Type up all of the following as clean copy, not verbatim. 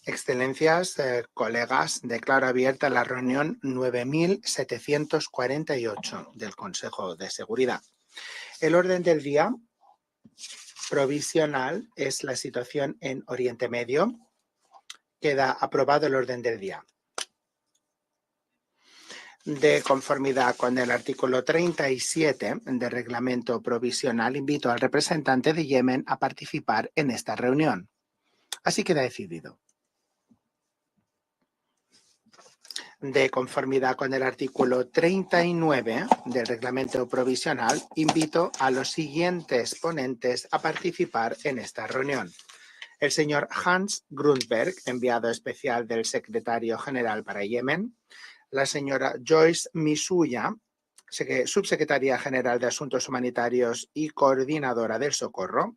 Excelencias, colegas, declaro abierta la reunión 9748 del Consejo de Seguridad. El orden del día provisional es la situación en Oriente Medio. Queda aprobado el orden del día. De conformidad con el artículo 37 del reglamento provisional, invito al representante de Yemen a participar en esta reunión. Así queda decidido. De conformidad con el artículo 39 del reglamento provisional, invito a los siguientes ponentes a participar en esta reunión. El señor Hans Grundberg, enviado especial del secretario general para Yemen, la señora Joyce Misuya, subsecretaria general de Asuntos Humanitarios y coordinadora del Socorro,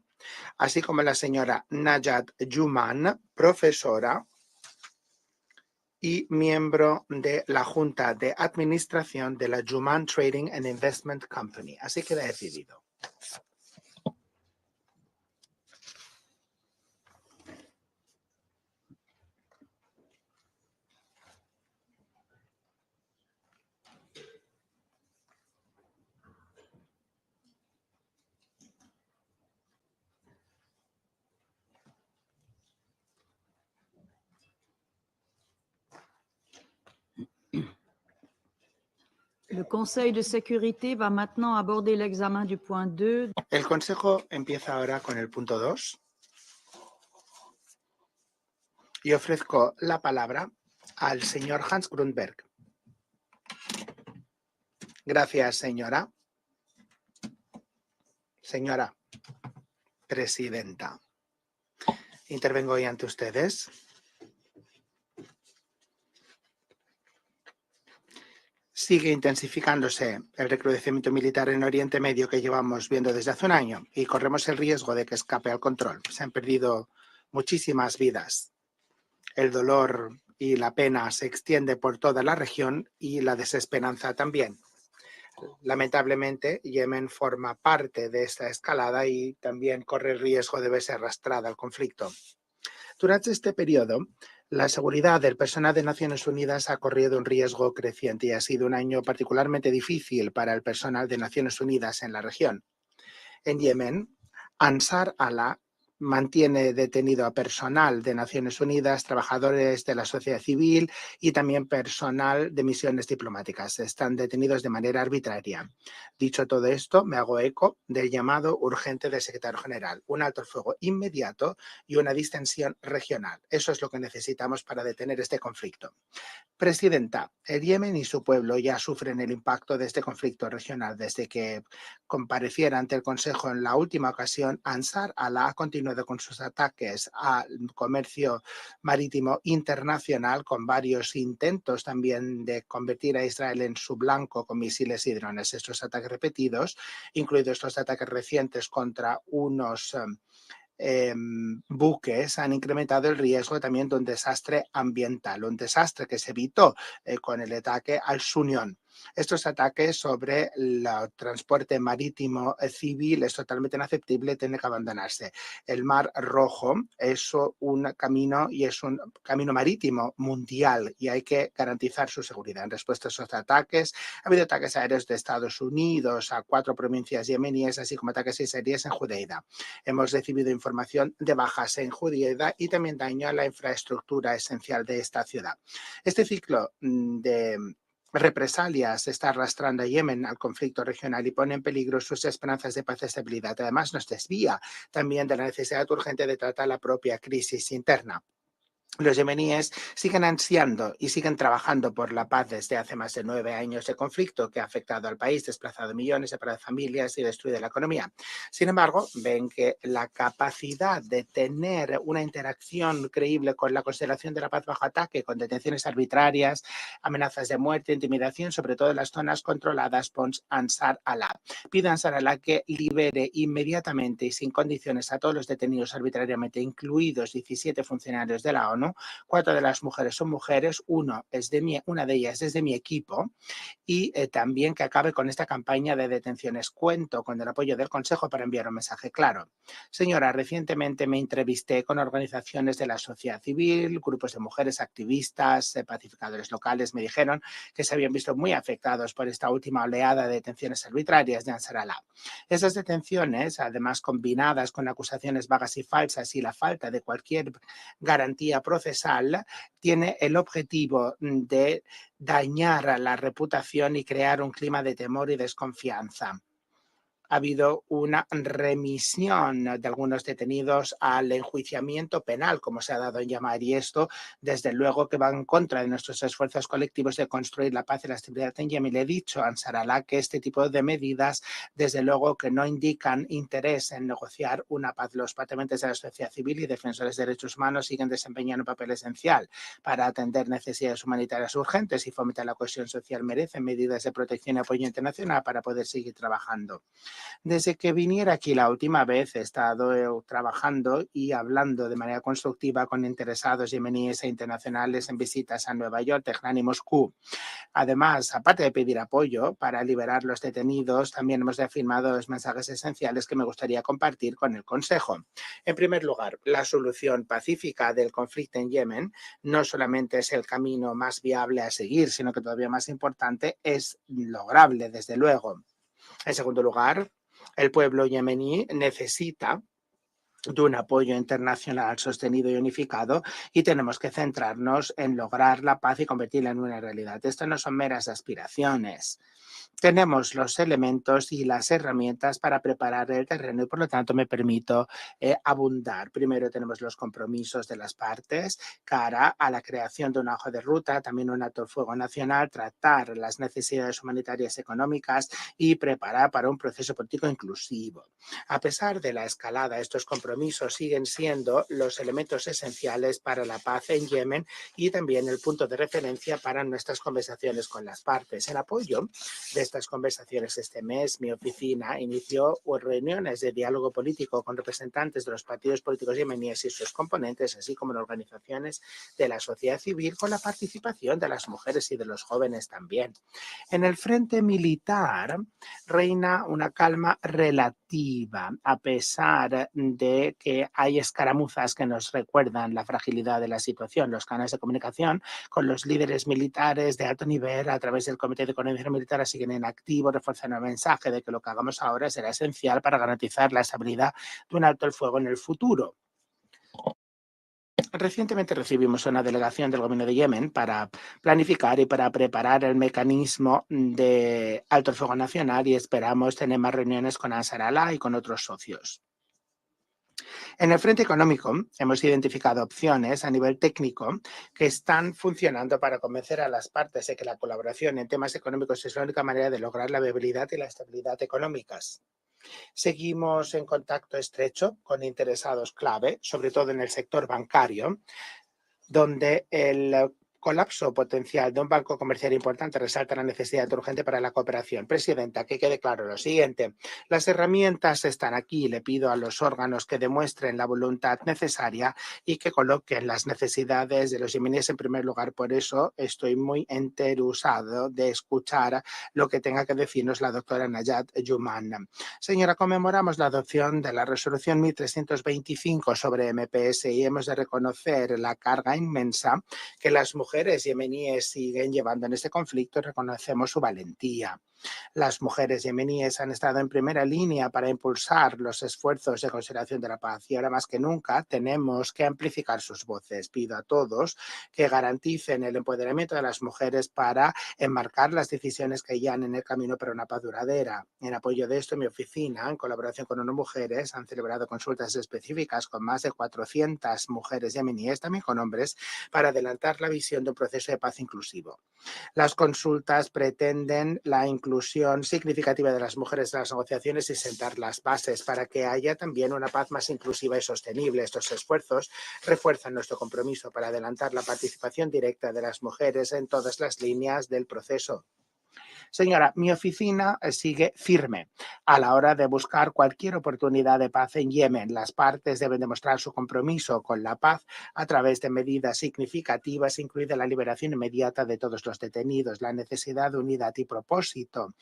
así como la señora Najat Juman, profesora y miembro de la Junta de Administración de la Juman Trading and Investment Company. Así queda decidido. Le Conseil de sécurité va maintenant aborder l'examen du point 2. El Consejo empieza ahora con el punto 2 y ofrezco la palabra al señor Hans Grundberg. Gracias, señora. Señora presidenta, intervengo hoy ante ustedes. Sigue intensificándose el recrudecimiento militar en Oriente Medio que llevamos viendo desde hace un año y corremos el riesgo de que escape al control. Se han perdido muchísimas vidas. El dolor y la pena se extiende por toda la región y la desesperanza también. Lamentablemente, Yemen forma parte de esta escalada y también corre el riesgo de verse arrastrada al conflicto. Durante este periodo, la seguridad del personal de Naciones Unidas ha corrido un riesgo creciente y ha sido un año particularmente difícil para el personal de Naciones Unidas en la región. En Yemen, Ansar Allah mantiene detenido a personal de Naciones Unidas, trabajadores de la sociedad civil y también personal de misiones diplomáticas. Están detenidos de manera arbitraria. Dicho todo esto, me hago eco del llamado urgente del secretario general, un alto el fuego inmediato y una distensión regional. Eso es lo que necesitamos para detener este conflicto. Presidenta, el Yemen y su pueblo ya sufren el impacto de este conflicto regional. Desde que compareciera ante el Consejo en la última ocasión, Ansar Allah ha continuado con sus ataques al comercio marítimo internacional, con varios intentos también de convertir a Israel en su blanco con misiles y drones. Estos ataques repetidos, incluidos los ataques recientes contra unos buques, han incrementado el riesgo también de un desastre ambiental, un desastre que se evitó con el ataque al Sunion. Estos ataques sobre el transporte marítimo civil es totalmente inaceptable, tiene que abandonarse. El Mar Rojo es un camino y es un camino marítimo mundial y hay que garantizar su seguridad. En respuesta a esos ataques, ha habido ataques aéreos de Estados Unidos a 4 provincias yemeníes, así como ataques israelíes en Judea. Hemos recibido información de bajas en Judea y también daño a la infraestructura esencial de esta ciudad. Este ciclo de represalias está arrastrando a Yemen al conflicto regional y pone en peligro sus esperanzas de paz y estabilidad. Además, nos desvía también de la necesidad urgente de tratar la propia crisis interna. Los yemeníes siguen ansiando y siguen trabajando por la paz desde hace más de 9 años de conflicto que ha afectado al país, desplazado millones, separado familias y destruido la economía. Sin embargo, ven que la capacidad de tener una interacción creíble con la consideración de la paz bajo ataque, con detenciones arbitrarias, amenazas de muerte, intimidación, sobre todo en las zonas controladas por Ansar Allah. Pide a Ansar Allah que libere inmediatamente y sin condiciones a todos los detenidos arbitrariamente, incluidos 17 funcionarios de la ONU, ONU. 4 de las mujeres son mujeres, una de ellas es de mi equipo, y también que acabe con esta campaña de detenciones. Cuento con el apoyo del Consejo para enviar un mensaje claro. Señora, recientemente me entrevisté con organizaciones de la sociedad civil, grupos de mujeres activistas, pacificadores locales. Me dijeron que se habían visto muy afectados por esta última oleada de detenciones arbitrarias de Ansar Allah. Esas detenciones, además combinadas con acusaciones vagas y falsas y la falta de cualquier garantía procesal, tiene el objetivo de dañar la reputación y crear un clima de temor y desconfianza. Ha habido una remisión de algunos detenidos al enjuiciamiento penal, como se ha dado en llamar, y esto, desde luego, que va en contra de nuestros esfuerzos colectivos de construir la paz y la estabilidad en Yemen. Le he dicho a Ansar Allah que este tipo de medidas, desde luego, que no indican interés en negociar una paz. Los patentes de la sociedad civil y defensores de derechos humanos siguen desempeñando un papel esencial para atender necesidades humanitarias urgentes y fomentar la cohesión social. Merecen medidas de protección y apoyo internacional para poder seguir trabajando. Desde que viniera aquí la última vez he estado trabajando y hablando de manera constructiva con interesados yemeníes e internacionales en visitas a Nueva York, Teherán y Moscú. Además, aparte de pedir apoyo para liberar los detenidos, también hemos afirmado los mensajes esenciales que me gustaría compartir con el Consejo. En primer lugar, la solución pacífica del conflicto en Yemen no solamente es el camino más viable a seguir, sino que todavía más importante es lograble, desde luego. En segundo lugar, el pueblo yemení necesita de un apoyo internacional sostenido y unificado y tenemos que centrarnos en lograr la paz y convertirla en una realidad. Esto no son meras aspiraciones. Tenemos los elementos y las herramientas para preparar el terreno y por lo tanto me permito abundar. Primero tenemos los compromisos de las partes cara a la creación de una hoja de ruta, también un alto el fuego nacional, tratar las necesidades humanitarias y económicas y preparar para un proceso político inclusivo. A pesar de la escalada, estos compromisos siguen siendo los elementos esenciales para la paz en Yemen y también el punto de referencia para nuestras conversaciones con las partes. En apoyo de estas conversaciones este mes, mi oficina inició reuniones de diálogo político con representantes de los partidos políticos yemeníes y sus componentes, así como de organizaciones de la sociedad civil, con la participación de las mujeres y de los jóvenes también. En el frente militar reina una calma relativa, a pesar de que hay escaramuzas que nos recuerdan la fragilidad de la situación. Los canales de comunicación con los líderes militares de alto nivel a través del Comité de Coordinación Militar siguen en activo, refuerzan el mensaje de que lo que hagamos ahora será esencial para garantizar la estabilidad de un alto el fuego en el futuro. Recientemente recibimos una delegación del gobierno de Yemen para planificar y para preparar el mecanismo de alto el fuego nacional y esperamos tener más reuniones con Ansar Allah y con otros socios. En el frente económico hemos identificado opciones a nivel técnico que están funcionando para convencer a las partes de que la colaboración en temas económicos es la única manera de lograr la viabilidad y la estabilidad económicas. Seguimos en contacto estrecho con interesados clave, sobre todo en el sector bancario, donde el colapso potencial de un banco comercial importante resalta la necesidad urgente para la cooperación. Presidenta, que quede claro lo siguiente. Las herramientas están aquí. Le pido a los órganos que demuestren la voluntad necesaria y que coloquen las necesidades de los yemeníes en primer lugar. Por eso estoy muy interesado de escuchar lo que tenga que decirnos la doctora Nayat Yuman. Señora, conmemoramos la adopción de la resolución 1325 sobre MPS y hemos de reconocer la carga inmensa que las mujeres yemeníes siguen llevando en este conflicto y reconocemos su valentía. Las mujeres yemeníes han estado en primera línea para impulsar los esfuerzos de conservación de la paz y ahora más que nunca tenemos que amplificar sus voces. Pido a todos que garanticen el empoderamiento de las mujeres para enmarcar las decisiones que guían en el camino para una paz duradera. En apoyo de esto, mi oficina, en colaboración con ONU Mujeres, han celebrado consultas específicas con más de 400 mujeres yemeníes, también con hombres, para adelantar la visión de un proceso de paz inclusivo. Las consultas pretenden la inclusión significativa de las mujeres en las negociaciones y sentar las bases para que haya también una paz más inclusiva y sostenible. Estos esfuerzos refuerzan nuestro compromiso para adelantar la participación directa de las mujeres en todas las líneas del proceso. Señora, mi oficina sigue firme a la hora de buscar cualquier oportunidad de paz en Yemen. Las partes deben demostrar su compromiso con la paz a través de medidas significativas, incluida la liberación inmediata de todos los detenidos, la necesidad de unidad y propósito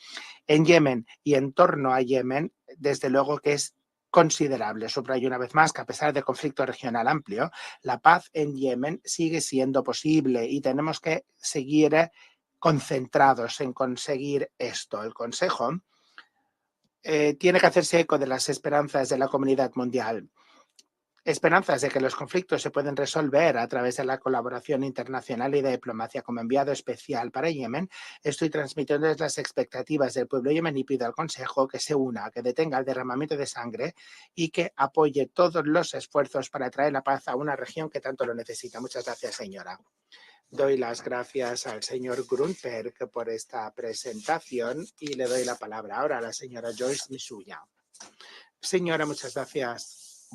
en Yemen y en torno a Yemen, desde luego que es considerable. Subrayo una vez más que a pesar del conflicto regional amplio, la paz en Yemen sigue siendo posible y tenemos que seguir concentrados en conseguir esto. El Consejo tiene que hacerse eco de las esperanzas de la comunidad mundial. Esperanzas de que los conflictos se pueden resolver a través de la colaboración internacional y de diplomacia. Como enviado especial para Yemen, estoy transmitiendo las expectativas del pueblo yemení y pido al Consejo que se una, que detenga el derramamiento de sangre y que apoye todos los esfuerzos para traer la paz a una región que tanto lo necesita. Muchas gracias, señora. Doy las gracias al señor Grunberg por esta presentación y le doy la palabra ahora a la señora Joyce Misuya. Señora, muchas gracias.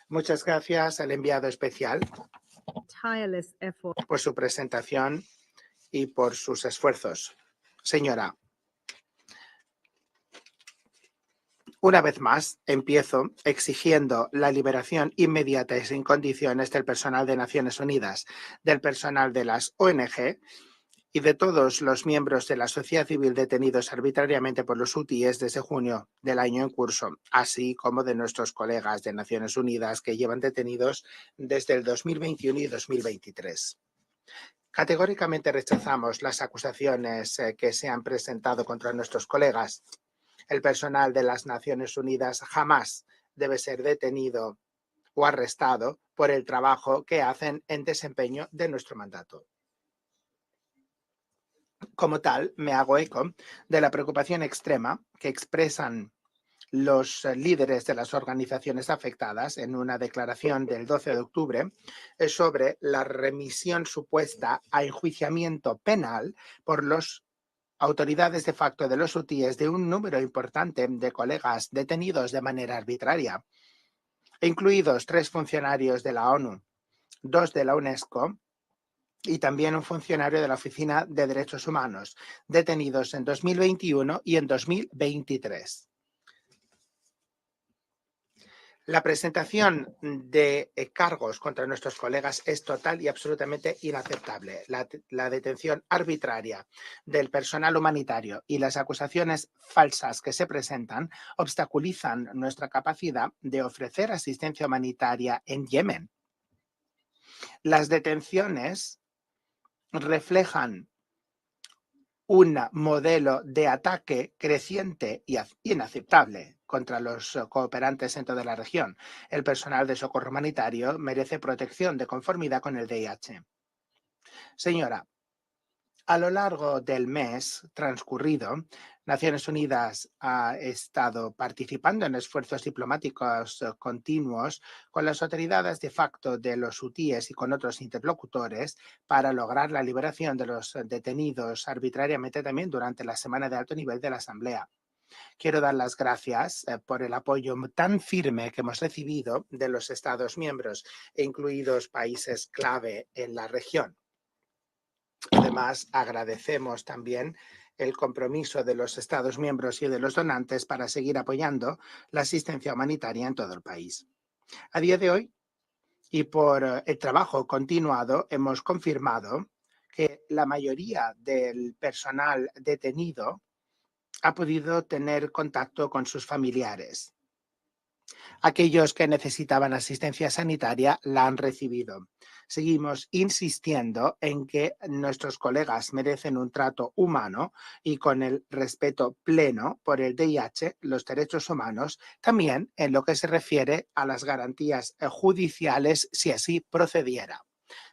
Muchas gracias al enviado especial tireless effort. por su presentación y por sus esfuerzos. Señora, una vez más empiezo exigiendo la liberación inmediata y sin condiciones del personal de Naciones Unidas, del personal de las ONG y de todos los miembros de la sociedad civil detenidos arbitrariamente por los hutíes desde junio del año en curso, así como de nuestros colegas de Naciones Unidas que llevan detenidos desde el 2021 y 2023. Categóricamente rechazamos las acusaciones que se han presentado contra nuestros colegas. El personal de las Naciones Unidas jamás debe ser detenido o arrestado por el trabajo que hacen en desempeño de nuestro mandato. Como tal, me hago eco de la preocupación extrema que expresan los líderes de las organizaciones afectadas en una declaración del 12 de octubre sobre la remisión supuesta a enjuiciamiento penal por las autoridades de facto de los hutíes de un número importante de colegas detenidos de manera arbitraria, incluidos 3 funcionarios de la ONU, 2 de la UNESCO y también un funcionario de la Oficina de Derechos Humanos, detenidos en 2021 y en 2023. La presentación de cargos contra nuestros colegas es total y absolutamente inaceptable. La detención arbitraria del personal humanitario y las acusaciones falsas que se presentan obstaculizan nuestra capacidad de ofrecer asistencia humanitaria en Yemen. Las detenciones reflejan un modelo de ataque creciente y inaceptable contra los cooperantes en toda la región. El personal de socorro humanitario merece protección de conformidad con el DIH. Señora, a lo largo del mes transcurrido, Naciones Unidas ha estado participando en esfuerzos diplomáticos continuos con las autoridades de facto de los hutíes y con otros interlocutores para lograr la liberación de los detenidos arbitrariamente también durante la semana de alto nivel de la Asamblea. Quiero dar las gracias por el apoyo tan firme que hemos recibido de los Estados miembros, incluidos países clave en la región. Además, agradecemos también el compromiso de los Estados miembros y de los donantes para seguir apoyando la asistencia humanitaria en todo el país. A día de hoy, y por el trabajo continuado, hemos confirmado que la mayoría del personal detenido ha podido tener contacto con sus familiares. Aquellos que necesitaban asistencia sanitaria la han recibido. Seguimos insistiendo en que nuestros colegas merecen un trato humano y con el respeto pleno por el DIH, los derechos humanos, también en lo que se refiere a las garantías judiciales si así procediera.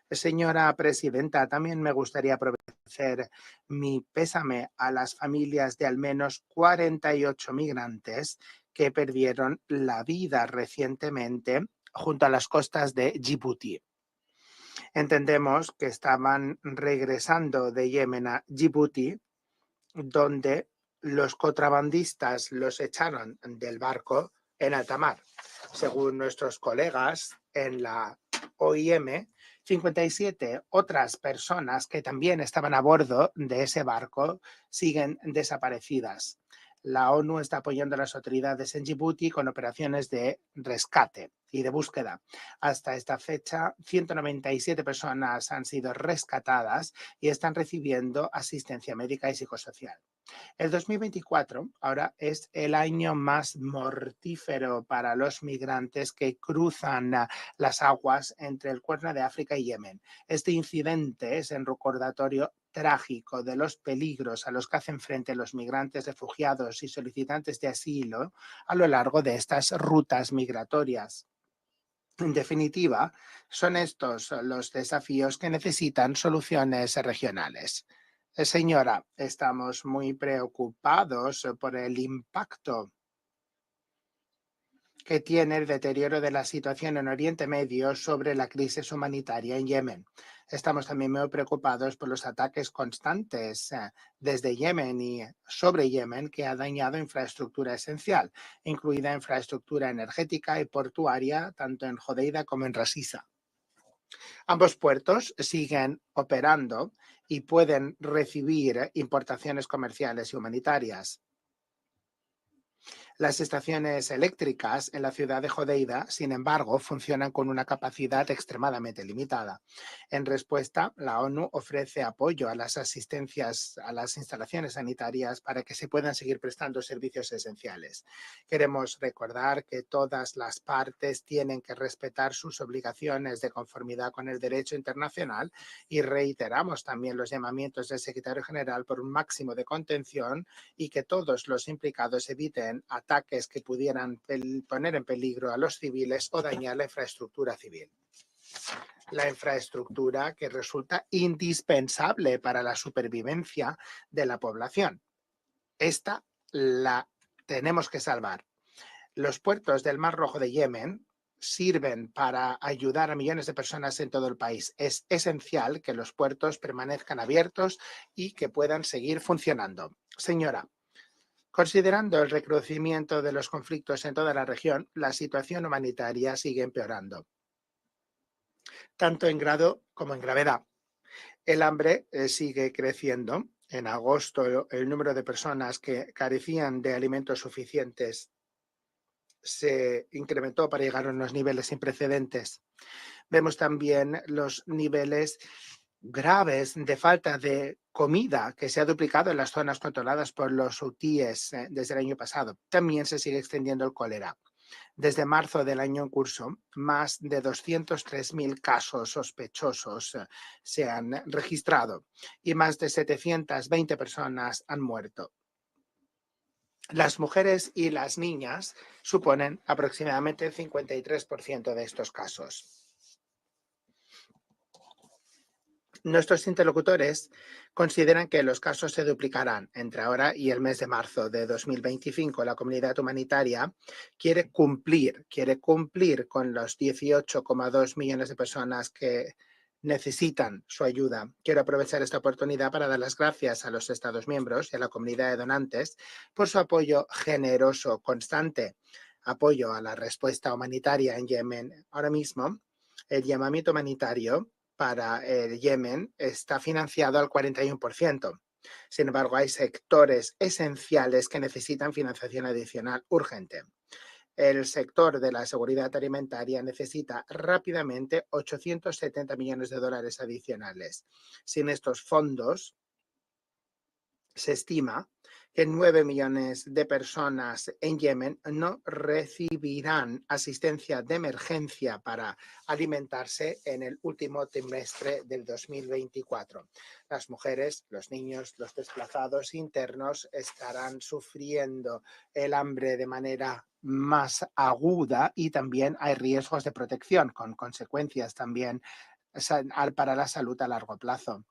Señora presidenta, también me gustaría ofrecer mi pésame a las familias de al menos 48 migrantes que perdieron la vida recientemente junto a las costas de Djibouti. Entendemos que estaban regresando de Yemen a Djibouti, donde los contrabandistas los echaron del barco en alta mar. Según nuestros colegas en la OIM, 57 otras personas que también estaban a bordo de ese barco siguen desaparecidas. La ONU está apoyando a las autoridades en Djibouti con operaciones de rescate y de búsqueda. Hasta esta fecha, 197 personas han sido rescatadas y están recibiendo asistencia médica y psicosocial. El 2024 ahora es el año más mortífero para los migrantes que cruzan las aguas entre el Cuerno de África y Yemen. Este incidente es un recordatorio trágico de los peligros a los que hacen frente los migrantes, refugiados y solicitantes de asilo a lo largo de estas rutas migratorias. En definitiva, son estos los desafíos que necesitan soluciones regionales. Señora, estamos muy preocupados por el impacto que tiene el deterioro de la situación en Oriente Medio sobre la crisis humanitaria en Yemen. Estamos también muy preocupados por los ataques constantes desde Yemen y sobre Yemen que ha dañado infraestructura esencial, incluida infraestructura energética y portuaria, tanto en Hodeida como en Ras Isa. Ambos puertos siguen operando y pueden recibir importaciones comerciales y humanitarias. Las estaciones eléctricas en la ciudad de Hodeida, sin embargo, funcionan con una capacidad extremadamente limitada. En respuesta, la ONU ofrece apoyo a las asistencias a las instalaciones sanitarias para que se puedan seguir prestando servicios esenciales. Queremos recordar que todas las partes tienen que respetar sus obligaciones de conformidad con el derecho internacional y reiteramos también los llamamientos del secretario general por un máximo de contención y que todos los implicados eviten ataques que pudieran poner en peligro a los civiles o dañar la infraestructura civil. La infraestructura que resulta indispensable para la supervivencia de la población. Esta la tenemos que salvar. Los puertos del Mar Rojo de Yemen sirven para ayudar a millones de personas en todo el país. Es esencial que los puertos permanezcan abiertos y que puedan seguir funcionando. Señora, considerando el recrudecimiento de los conflictos en toda la región, la situación humanitaria sigue empeorando, tanto en grado como en gravedad. El hambre sigue creciendo. En agosto, el número de personas que carecían de alimentos suficientes se incrementó para llegar a unos niveles sin precedentes. Vemos también los niveles graves de falta de comida que se ha duplicado en las zonas controladas por los hutíes desde el año pasado. También se sigue extendiendo el cólera. Desde marzo del año en curso, más de 203.000 casos sospechosos se han registrado y más de 720 personas han muerto. Las mujeres y las niñas suponen aproximadamente el 53% de estos casos. Nuestros interlocutores consideran que los casos se duplicarán entre ahora y el mes de marzo de 2025. La comunidad humanitaria quiere cumplir con los 18,2 millones de personas que necesitan su ayuda. Quiero aprovechar esta oportunidad para dar las gracias a los Estados miembros y a la comunidad de donantes por su apoyo generoso, constante, apoyo a la respuesta humanitaria en Yemen. Ahora mismo, el llamamiento humanitario para el Yemen está financiado al 41%. Sin embargo, hay sectores esenciales que necesitan financiación adicional urgente. El sector de la seguridad alimentaria necesita rápidamente 870 millones de dólares adicionales. Sin estos fondos, se estima que 9 millones de personas en Yemen no recibirán asistencia de emergencia para alimentarse en el último trimestre del 2024. Las mujeres, los niños, los desplazados internos estarán sufriendo el hambre de manera más aguda y también hay riesgos de protección con consecuencias también para la salud a largo plazo.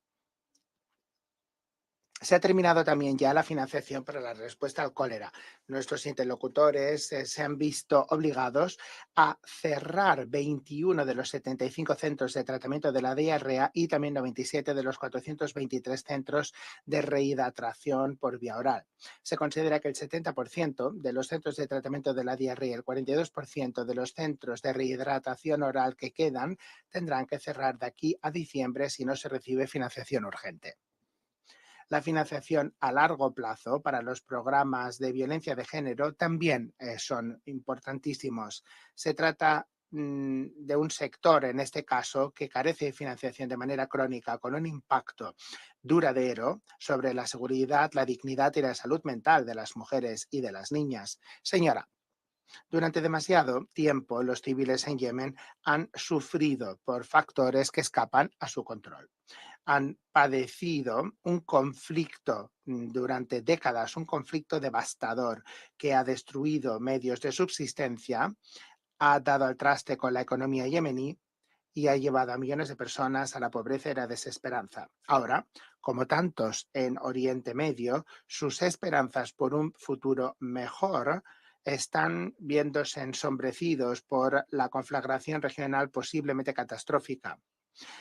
Se ha terminado también ya la financiación para la respuesta al cólera. Nuestros interlocutores se han visto obligados a cerrar 21 de los 75 centros de tratamiento de la diarrea y también 97 de los 423 centros de rehidratación por vía oral. Se considera que el 70% de los centros de tratamiento de la diarrea y el 42% de los centros de rehidratación oral que quedan tendrán que cerrar de aquí a diciembre si no se recibe financiación urgente. La financiación a largo plazo para los programas de violencia de género también son importantísimos. Se trata de un sector, en este caso, que carece de financiación de manera crónica, con un impacto duradero sobre la seguridad, la dignidad y la salud mental de las mujeres y de las niñas. Señora, durante demasiado tiempo, los civiles en Yemen han sufrido por factores que escapan a su control. Han padecido un conflicto durante décadas, un conflicto devastador que ha destruido medios de subsistencia, ha dado al traste con la economía yemení y ha llevado a millones de personas a la pobreza y la desesperanza. Ahora, como tantos en Oriente Medio, sus esperanzas por un futuro mejor están viéndose ensombrecidos por la conflagración regional posiblemente catastrófica.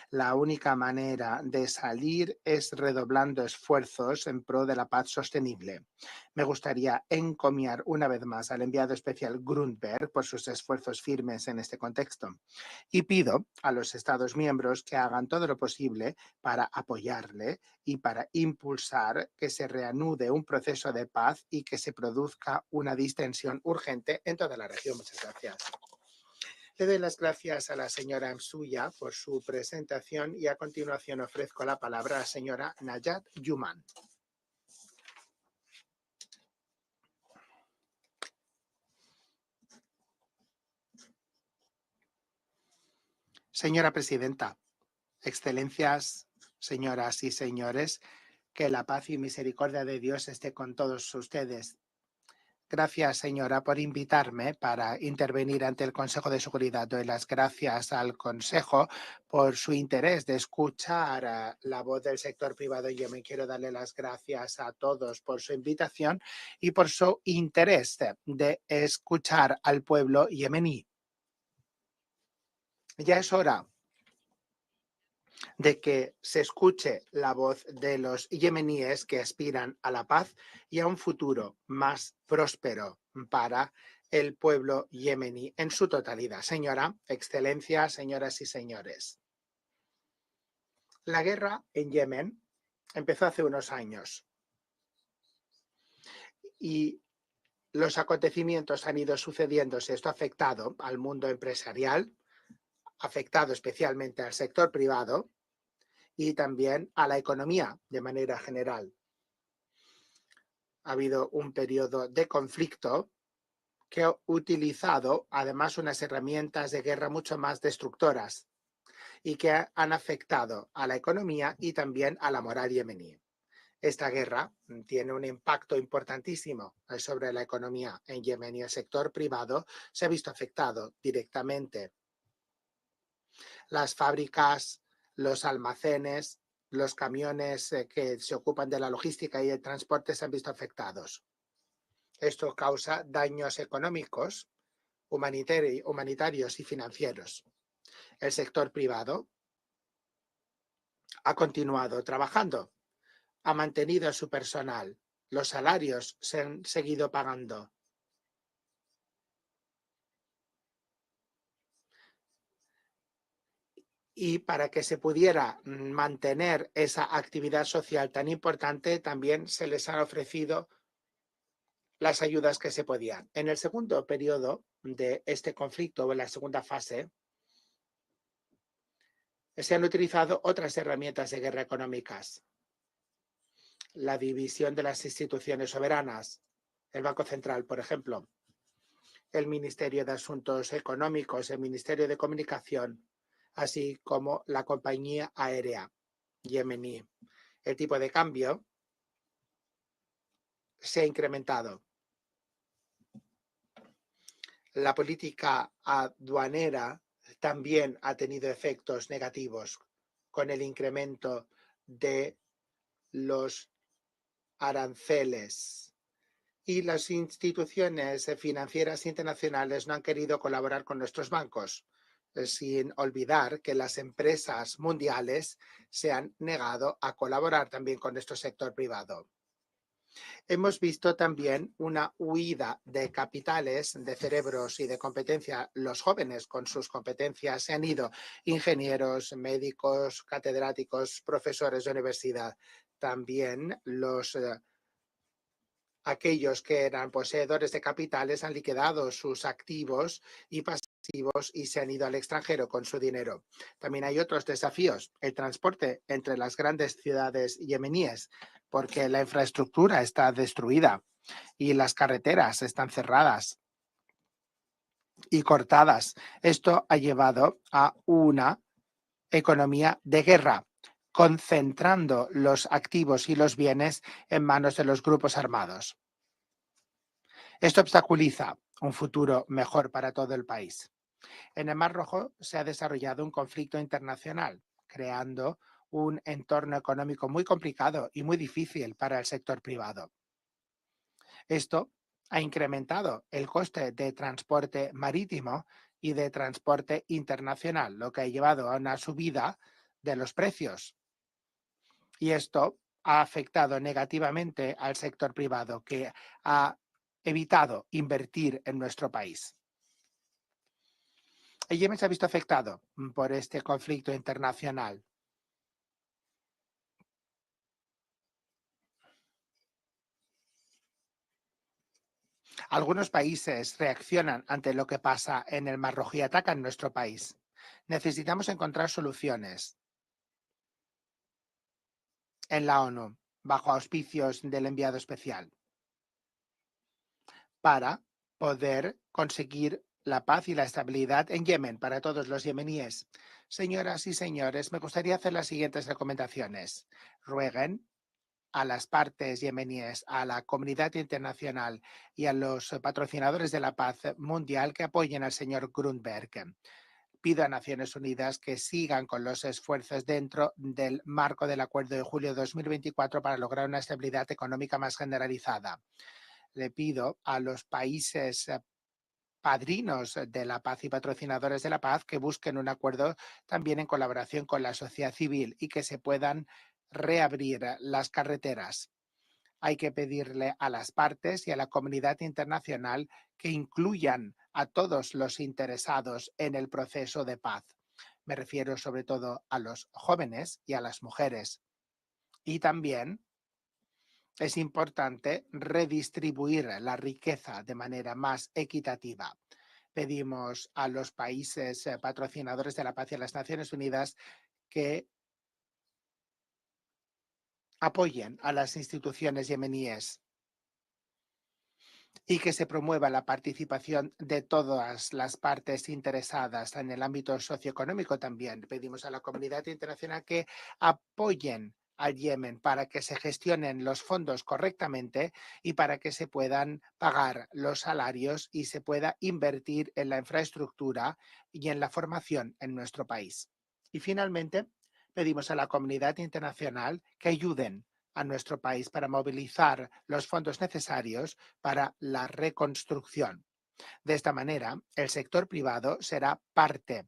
La única manera de salir es redoblando esfuerzos en pro de la paz sostenible. Me gustaría encomiar una vez más al enviado especial Grundberg por sus esfuerzos firmes en este contexto y pido a los Estados miembros que hagan todo lo posible para apoyarle y para impulsar que se reanude un proceso de paz y que se produzca una distensión urgente en toda la región. Muchas gracias. Le doy las gracias a la señora Msuya por su presentación y a continuación ofrezco la palabra a la señora Najat Yuman. Señora presidenta, excelencias, señoras y señores, que la paz y misericordia de Dios esté con todos ustedes. Gracias, señora, por invitarme para intervenir ante el Consejo de Seguridad. Doy las gracias al Consejo por su interés de escuchar la voz del sector privado. Yo me quiero darle las gracias a todos por su invitación y por su interés de escuchar al pueblo yemení. Ya es hora de que se escuche la voz de los yemeníes que aspiran a la paz y a un futuro más próspero para el pueblo yemení en su totalidad. Señora, excelencia, señoras y señores. La guerra en Yemen empezó hace unos años y los acontecimientos han ido sucediéndose. Esto ha afectado al mundo empresarial, ha afectado especialmente al sector privado y también a la economía de manera general. Ha habido un periodo de conflicto que ha utilizado además unas herramientas de guerra mucho más destructoras y que han afectado a la economía y también a la moral yemení. Esta guerra tiene un impacto importantísimo sobre la economía en Yemen y el sector privado se ha visto afectado directamente. Las fábricas, los almacenes, los camiones que se ocupan de la logística y el transporte se han visto afectados. Esto causa daños económicos, humanitarios y financieros. El sector privado ha continuado trabajando, ha mantenido su personal, los salarios se han seguido pagando. Y para que se pudiera mantener esa actividad social tan importante, también se les han ofrecido las ayudas que se podían. En el segundo periodo de este conflicto, o en la segunda fase, se han utilizado otras herramientas de guerra económicas. La división de las instituciones soberanas, el Banco Central, por ejemplo, el Ministerio de Asuntos Económicos, el Ministerio de Comunicación, así como la compañía aérea yemení. El tipo de cambio se ha incrementado. La política aduanera también ha tenido efectos negativos con el incremento de los aranceles. Y las instituciones financieras internacionales no han querido colaborar con nuestros bancos, sin olvidar que las empresas mundiales se han negado a colaborar también con nuestro sector privado. Hemos visto también una huida de capitales, de cerebros y de competencia. Los jóvenes con sus competencias se han ido, ingenieros, médicos, catedráticos, profesores de universidad. También aquellos que eran poseedores de capitales han liquidado sus activos y pasivos y se han ido al extranjero con su dinero. También hay otros desafíos. El transporte entre las grandes ciudades yemeníes, porque la infraestructura está destruida y las carreteras están cerradas y cortadas. Esto ha llevado a una economía de guerra, concentrando los activos y los bienes en manos de los grupos armados. Esto obstaculiza un futuro mejor para todo el país. En el Mar Rojo se ha desarrollado un conflicto internacional, creando un entorno económico muy complicado y muy difícil para el sector privado. Esto ha incrementado el coste de transporte marítimo y de transporte internacional, lo que ha llevado a una subida de los precios. Y esto ha afectado negativamente al sector privado, que ha evitado invertir en nuestro país. El Yemen se ha visto afectado por este conflicto internacional. Algunos países reaccionan ante lo que pasa en el Mar Rojo y atacan nuestro país. Necesitamos encontrar soluciones en la ONU, bajo auspicios del enviado especial, para poder conseguir la paz y la estabilidad en Yemen para todos los yemeníes. Señoras y señores, me gustaría hacer las siguientes recomendaciones. Rueguen a las partes yemeníes, a la comunidad internacional y a los patrocinadores de la paz mundial que apoyen al señor Grunberg. Pido a Naciones Unidas que sigan con los esfuerzos dentro del marco del Acuerdo de julio de 2024 para lograr una estabilidad económica más generalizada. Le pido a los países padrinos de la paz y patrocinadores de la paz que busquen un acuerdo también en colaboración con la sociedad civil y que se puedan reabrir las carreteras. Hay que pedirle a las partes y a la comunidad internacional que incluyan a todos los interesados en el proceso de paz. Me refiero sobre todo a los jóvenes y a las mujeres. Y también es importante redistribuir la riqueza de manera más equitativa. Pedimos a los países patrocinadores de la paz y a las Naciones Unidas que apoyen a las instituciones yemeníes y que se promueva la participación de todas las partes interesadas en el ámbito socioeconómico también. Pedimos a la comunidad internacional que apoyen al Yemen para que se gestionen los fondos correctamente y para que se puedan pagar los salarios y se pueda invertir en la infraestructura y en la formación en nuestro país. Y finalmente, pedimos a la comunidad internacional que ayuden a nuestro país para movilizar los fondos necesarios para la reconstrucción. De esta manera, el sector privado será parte.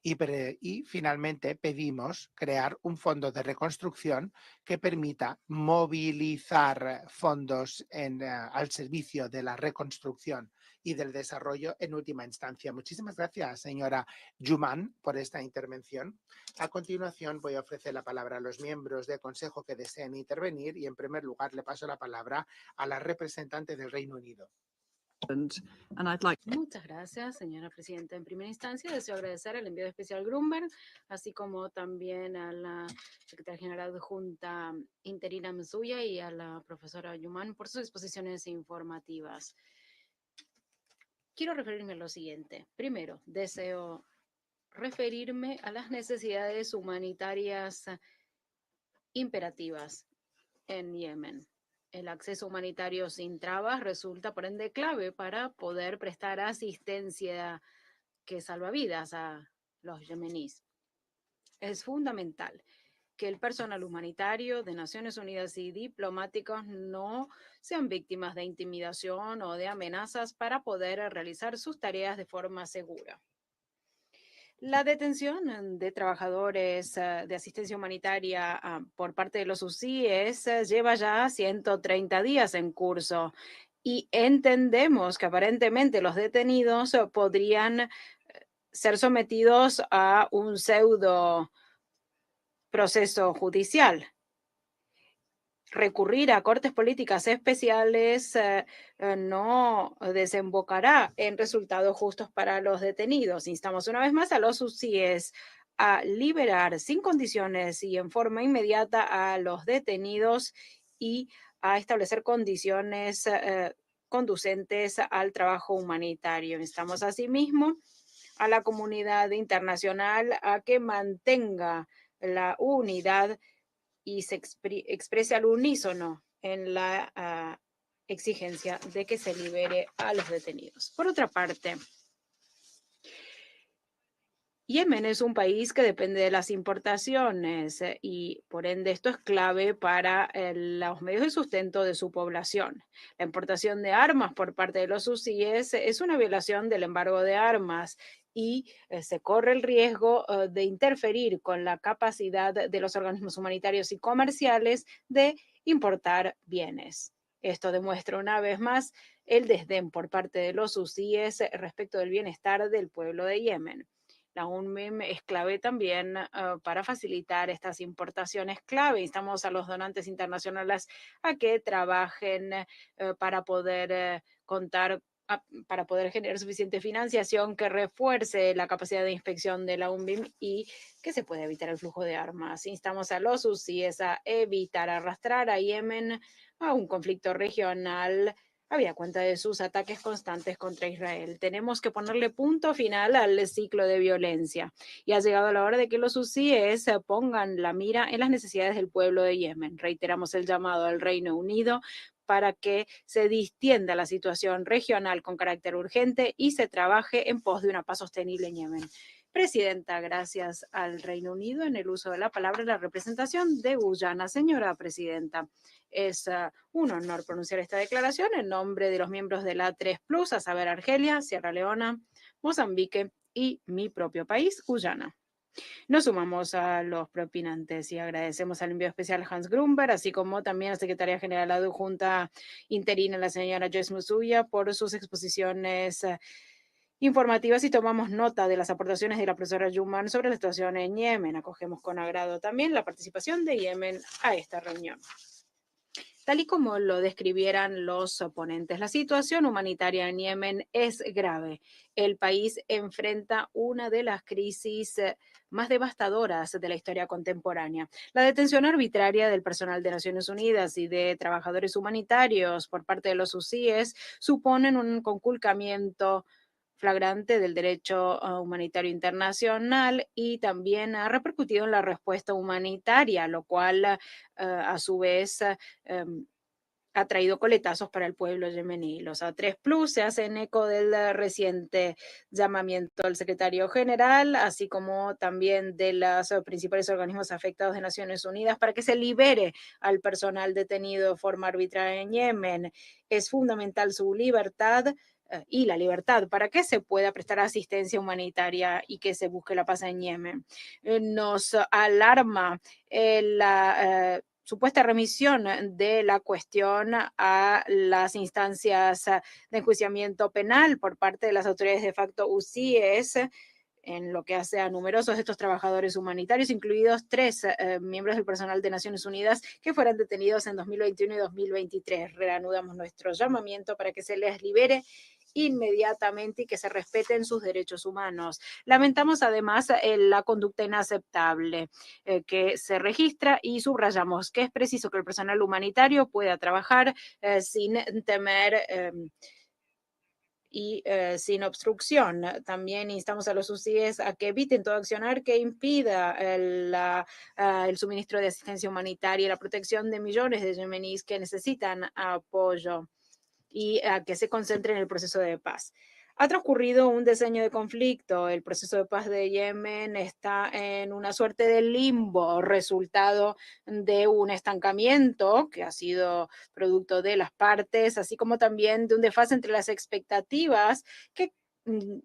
Y finalmente pedimos crear un fondo de reconstrucción que permita movilizar fondos al servicio de la reconstrucción y del desarrollo en última instancia. Muchísimas gracias, señora Juman, por esta intervención. A continuación, voy a ofrecer la palabra a los miembros del Consejo que deseen intervenir y, en primer lugar, le paso la palabra a la representante del Reino Unido. Muchas gracias, señora presidenta. En primera instancia, deseo agradecer al enviado especial Grunberg, así como también a la secretaria general de Junta interina Msuya y a la profesora Yuman por sus exposiciones informativas. Quiero referirme a lo siguiente. Primero, deseo referirme a las necesidades humanitarias imperativas en Yemen. El acceso humanitario sin trabas resulta, por ende, clave para poder prestar asistencia que salva vidas a los yemeníes. Es fundamental. que el personal humanitario de Naciones Unidas y diplomáticos no sean víctimas de intimidación o de amenazas para poder realizar sus tareas de forma segura. La detención de trabajadores de asistencia humanitaria por parte de los UCIES lleva ya 130 días en curso y entendemos que aparentemente los detenidos podrían ser sometidos a un pseudo proceso judicial. Recurrir a cortes políticas especiales no desembocará en resultados justos para los detenidos. Instamos una vez más a los UCIES a liberar sin condiciones y en forma inmediata a los detenidos y a establecer condiciones conducentes al trabajo humanitario. Instamos asimismo a la comunidad internacional a que mantenga la unidad y se exprese al unísono en la exigencia de que se libere a los detenidos. Por otra parte, Yemen es un país que depende de las importaciones y por ende esto es clave para los medios de sustento de su población. La importación de armas por parte de los hutíes es una violación del embargo de armas y se corre el riesgo de interferir con la capacidad de los organismos humanitarios y comerciales de importar bienes. Esto demuestra una vez más el desdén por parte de los hutíes respecto del bienestar del pueblo de Yemen. La UNMIM es clave también para facilitar estas importaciones clave. Instamos a los donantes internacionales a que trabajen para poder contar para poder generar suficiente financiación que refuerce la capacidad de inspección de la UNMIM y que se pueda evitar el flujo de armas. Instamos a los hutíes a evitar arrastrar a Yemen a un conflicto regional había cuenta de sus ataques constantes contra Israel. Tenemos que ponerle punto final al ciclo de violencia y ha llegado la hora de que los hutíes pongan la mira en las necesidades del pueblo de Yemen. Reiteramos el llamado al Reino Unido para que se distienda la situación regional con carácter urgente y se trabaje en pos de una paz sostenible en Yemen. Presidenta, gracias al Reino Unido en el uso de la palabra y la representación de Guyana. Señora Presidenta, es un honor pronunciar esta declaración en nombre de los miembros de la 3 Plus, a saber, Argelia, Sierra Leona, Mozambique y mi propio país, Guyana. Nos sumamos a los propinantes y agradecemos al envío especial Hans Grunberg, así como también a la Secretaria General Adjunta Interina, la señora Joyce Musuya, por sus exposiciones informativas y tomamos nota de las aportaciones de la profesora Yuman sobre la situación en Yemen. Acogemos con agrado también la participación de Yemen a esta reunión. Tal y como lo describieran los oponentes, la situación humanitaria en Yemen es grave. El país enfrenta una de las crisis más devastadoras de la historia contemporánea. La detención arbitraria del personal de Naciones Unidas y de trabajadores humanitarios por parte de los hutíes suponen un conculcamiento flagrante del derecho humanitario internacional y también ha repercutido en la respuesta humanitaria, lo cual a su vez ha traído coletazos para el pueblo yemení. Los A3 Plus se hacen eco del reciente llamamiento del secretario general, así como también de los principales organismos afectados de Naciones Unidas para que se libere al personal detenido de forma arbitraria en Yemen. Es fundamental su libertad y la libertad para que se pueda prestar asistencia humanitaria y que se busque la paz en Yemen. Nos alarma la supuesta remisión de la cuestión a las instancias de enjuiciamiento penal por parte de las autoridades de facto hutíes en lo que hace a numerosos de estos trabajadores humanitarios, incluidos 3 miembros del personal de Naciones Unidas que fueron detenidos en 2021 y 2023. Reanudamos nuestro llamamiento para que se les libere inmediatamente y que se respeten sus derechos humanos. Lamentamos además la conducta inaceptable que se registra y subrayamos que es preciso que el personal humanitario pueda trabajar sin temer y sin obstrucción. También instamos a los hutíes a que eviten todo accionar que impida el suministro de asistencia humanitaria y la protección de millones de yemeníes que necesitan apoyo y a que se concentren en el proceso de paz. Ha transcurrido un decenio de conflicto. El proceso de paz de Yemen está en una suerte de limbo, resultado de un estancamiento que ha sido producto de las partes, así como también de un desfase entre las expectativas que mm,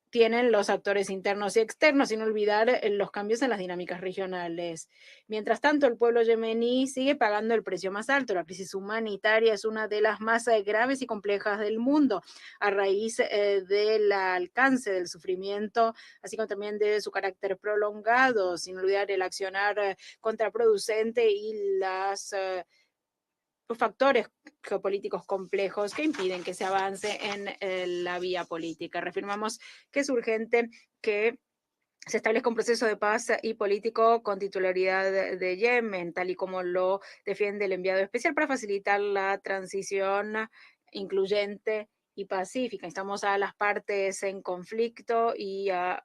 tienen los actores internos y externos, sin olvidar los cambios en las dinámicas regionales. Mientras tanto, el pueblo yemení sigue pagando el precio más alto. La crisis humanitaria es una de las más graves y complejas del mundo, a raíz del alcance del sufrimiento, así como también de su carácter prolongado, sin olvidar el accionar contraproducente y las factores geopolíticos complejos que impiden que se avance en la vía política. Reafirmamos que es urgente que se establezca un proceso de paz y político con titularidad de Yemen, tal y como lo defiende el enviado especial para facilitar la transición incluyente y pacífica. Instamos a las partes en conflicto y a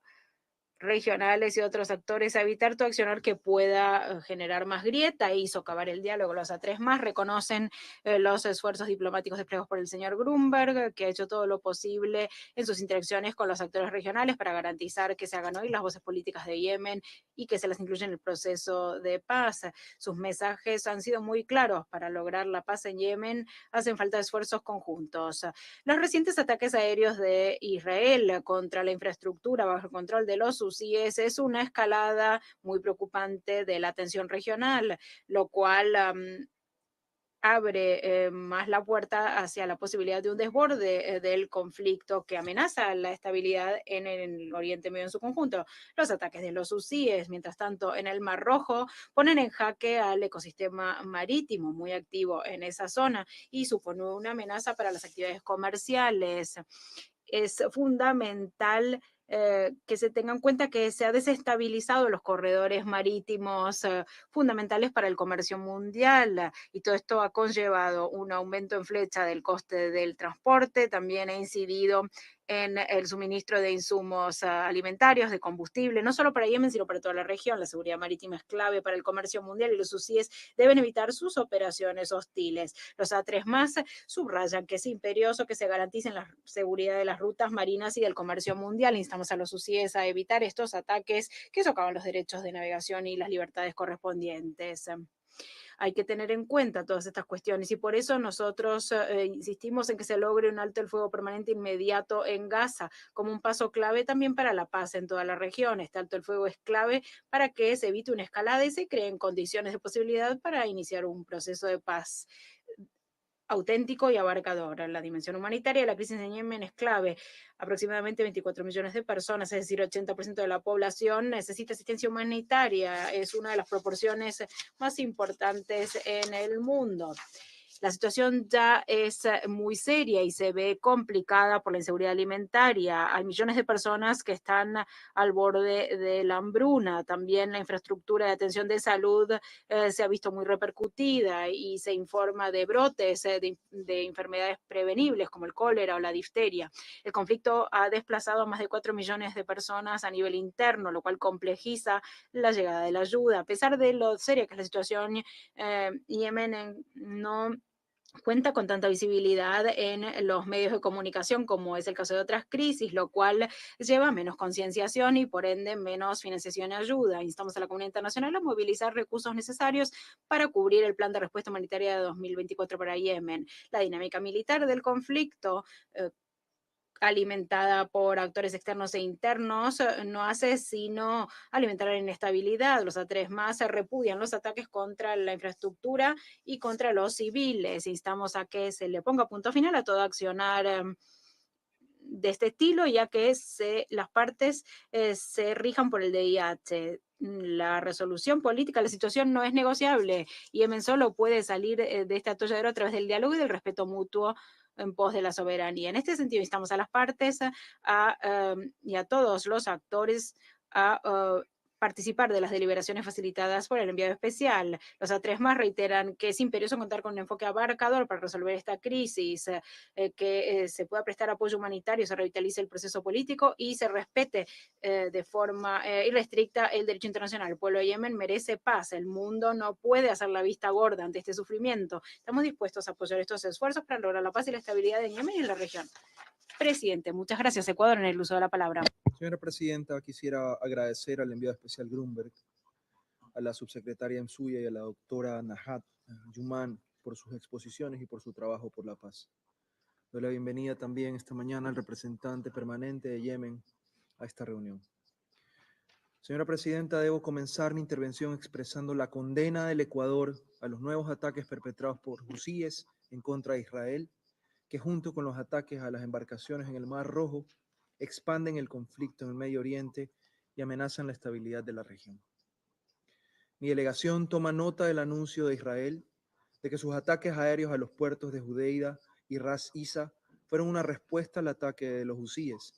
regionales y otros actores a evitar todo accionar que pueda generar más grieta y socavar el diálogo. Los A3 más reconocen los esfuerzos diplomáticos desplegados por el señor Grunberg, que ha hecho todo lo posible en sus interacciones con los actores regionales para garantizar que se hagan oír las voces políticas de Yemen y que se las incluya en el proceso de paz. Sus mensajes han sido muy claros. Para lograr la paz en Yemen hacen falta esfuerzos conjuntos. Los recientes ataques aéreos de Israel contra la infraestructura bajo el control de los hutíes es una escalada muy preocupante de la tensión regional, lo cual abre más la puerta hacia la posibilidad de un desborde del conflicto que amenaza la estabilidad en el Oriente Medio en su conjunto. Los ataques de los hutíes, mientras tanto, en el Mar Rojo ponen en jaque al ecosistema marítimo muy activo en esa zona y supone una amenaza para las actividades comerciales. Es fundamental que se tenga en cuenta que se ha desestabilizado los corredores marítimos fundamentales para el comercio mundial y todo esto ha conllevado un aumento en flecha del coste del transporte, también ha incidido en el suministro de insumos alimentarios, de combustible, no solo para Yemen, sino para toda la región. La seguridad marítima es clave para el comercio mundial y los hutíes deben evitar sus operaciones hostiles. Los A3 más subrayan que es imperioso que se garanticen la seguridad de las rutas marinas y del comercio mundial. Instamos a los hutíes a evitar estos ataques que socavan los derechos de navegación y las libertades correspondientes. Hay que tener en cuenta todas estas cuestiones y por eso nosotros insistimos en que se logre un alto el fuego permanente inmediato en Gaza como un paso clave también para la paz en toda la región. Este alto el fuego es clave para que se evite una escalada y se creen condiciones de posibilidad para iniciar un proceso de paz auténtico y abarcador. La dimensión humanitaria de la crisis en Yemen es clave. Aproximadamente 24 millones de personas, es decir, 80% de la población, necesita asistencia humanitaria. Es una de las proporciones más importantes en el mundo. La situación ya es muy seria y se ve complicada por la inseguridad alimentaria. Hay millones de personas que están al borde de la hambruna. También la infraestructura de atención de salud se ha visto muy repercutida y se informa de brotes de enfermedades prevenibles como el cólera o la difteria. El conflicto ha desplazado a más de 4 millones de personas a nivel interno, lo cual complejiza la llegada de la ayuda. A pesar de lo seria que es la situación, Yemen no cuenta con tanta visibilidad en los medios de comunicación como es el caso de otras crisis, lo cual lleva a menos concienciación y por ende menos financiación y ayuda. Instamos a la comunidad internacional a movilizar recursos necesarios para cubrir el plan de respuesta humanitaria de 2024 para Yemen. La dinámica militar del conflicto alimentada por actores externos e internos, no hace sino alimentar la inestabilidad. Los A3 más repudian los ataques contra la infraestructura y contra los civiles. Instamos a que se le ponga punto final a todo accionar de este estilo, ya que las partes se rijan por el DIH. La resolución política, la situación no es negociable. Yemen solo puede salir de este atolladero a través del diálogo y del respeto mutuo en pos de la soberanía. En este sentido, instamos a las partes y a todos los actores a participar de las deliberaciones facilitadas por el enviado especial. Los A3 más reiteran que es imperioso contar con un enfoque abarcador para resolver esta crisis, que se pueda prestar apoyo humanitario, se revitalice el proceso político y se respete de forma irrestricta el derecho internacional. El pueblo de Yemen merece paz. El mundo no puede hacer la vista gorda ante este sufrimiento. Estamos dispuestos a apoyar estos esfuerzos para lograr la paz y la estabilidad en Yemen y en la región. presidente. Muchas gracias, Ecuador, en el uso de la palabra. Señora Presidenta, quisiera agradecer al enviado especial Grunberg, a la subsecretaria Msuya y a la doctora Nahat Yuman por sus exposiciones y por su trabajo por la paz. Doy la bienvenida también esta mañana al representante permanente de Yemen a esta reunión. Señora Presidenta, debo comenzar mi intervención expresando la condena del Ecuador a los nuevos ataques perpetrados por husíes en contra de Israel, que junto con los ataques a las embarcaciones en el Mar Rojo expanden el conflicto en el Medio Oriente y amenazan la estabilidad de la región. Mi delegación toma nota del anuncio de Israel de que sus ataques aéreos a los puertos de Judeida y Ras Isa fueron una respuesta al ataque de los husíes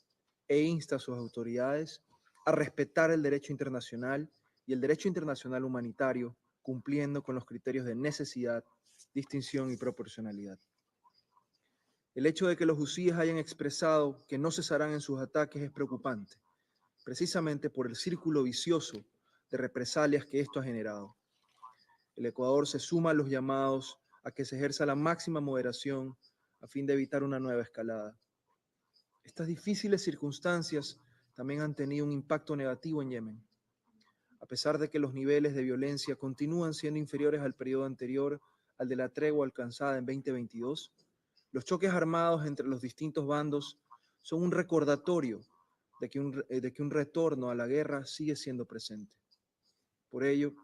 e insta a sus autoridades a respetar el derecho internacional y el derecho internacional humanitario, cumpliendo con los criterios de necesidad, distinción y proporcionalidad. El hecho de que los husíes hayan expresado que no cesarán en sus ataques es preocupante, precisamente por el círculo vicioso de represalias que esto ha generado. El Ecuador se suma a los llamados a que se ejerza la máxima moderación a fin de evitar una nueva escalada. Estas difíciles circunstancias también han tenido un impacto negativo en Yemen. A pesar de que los niveles de violencia continúan siendo inferiores al periodo anterior al de la tregua alcanzada en 2022, los choques armados entre los distintos bandos son un recordatorio de que un retorno a la guerra sigue siendo presente. Por ello,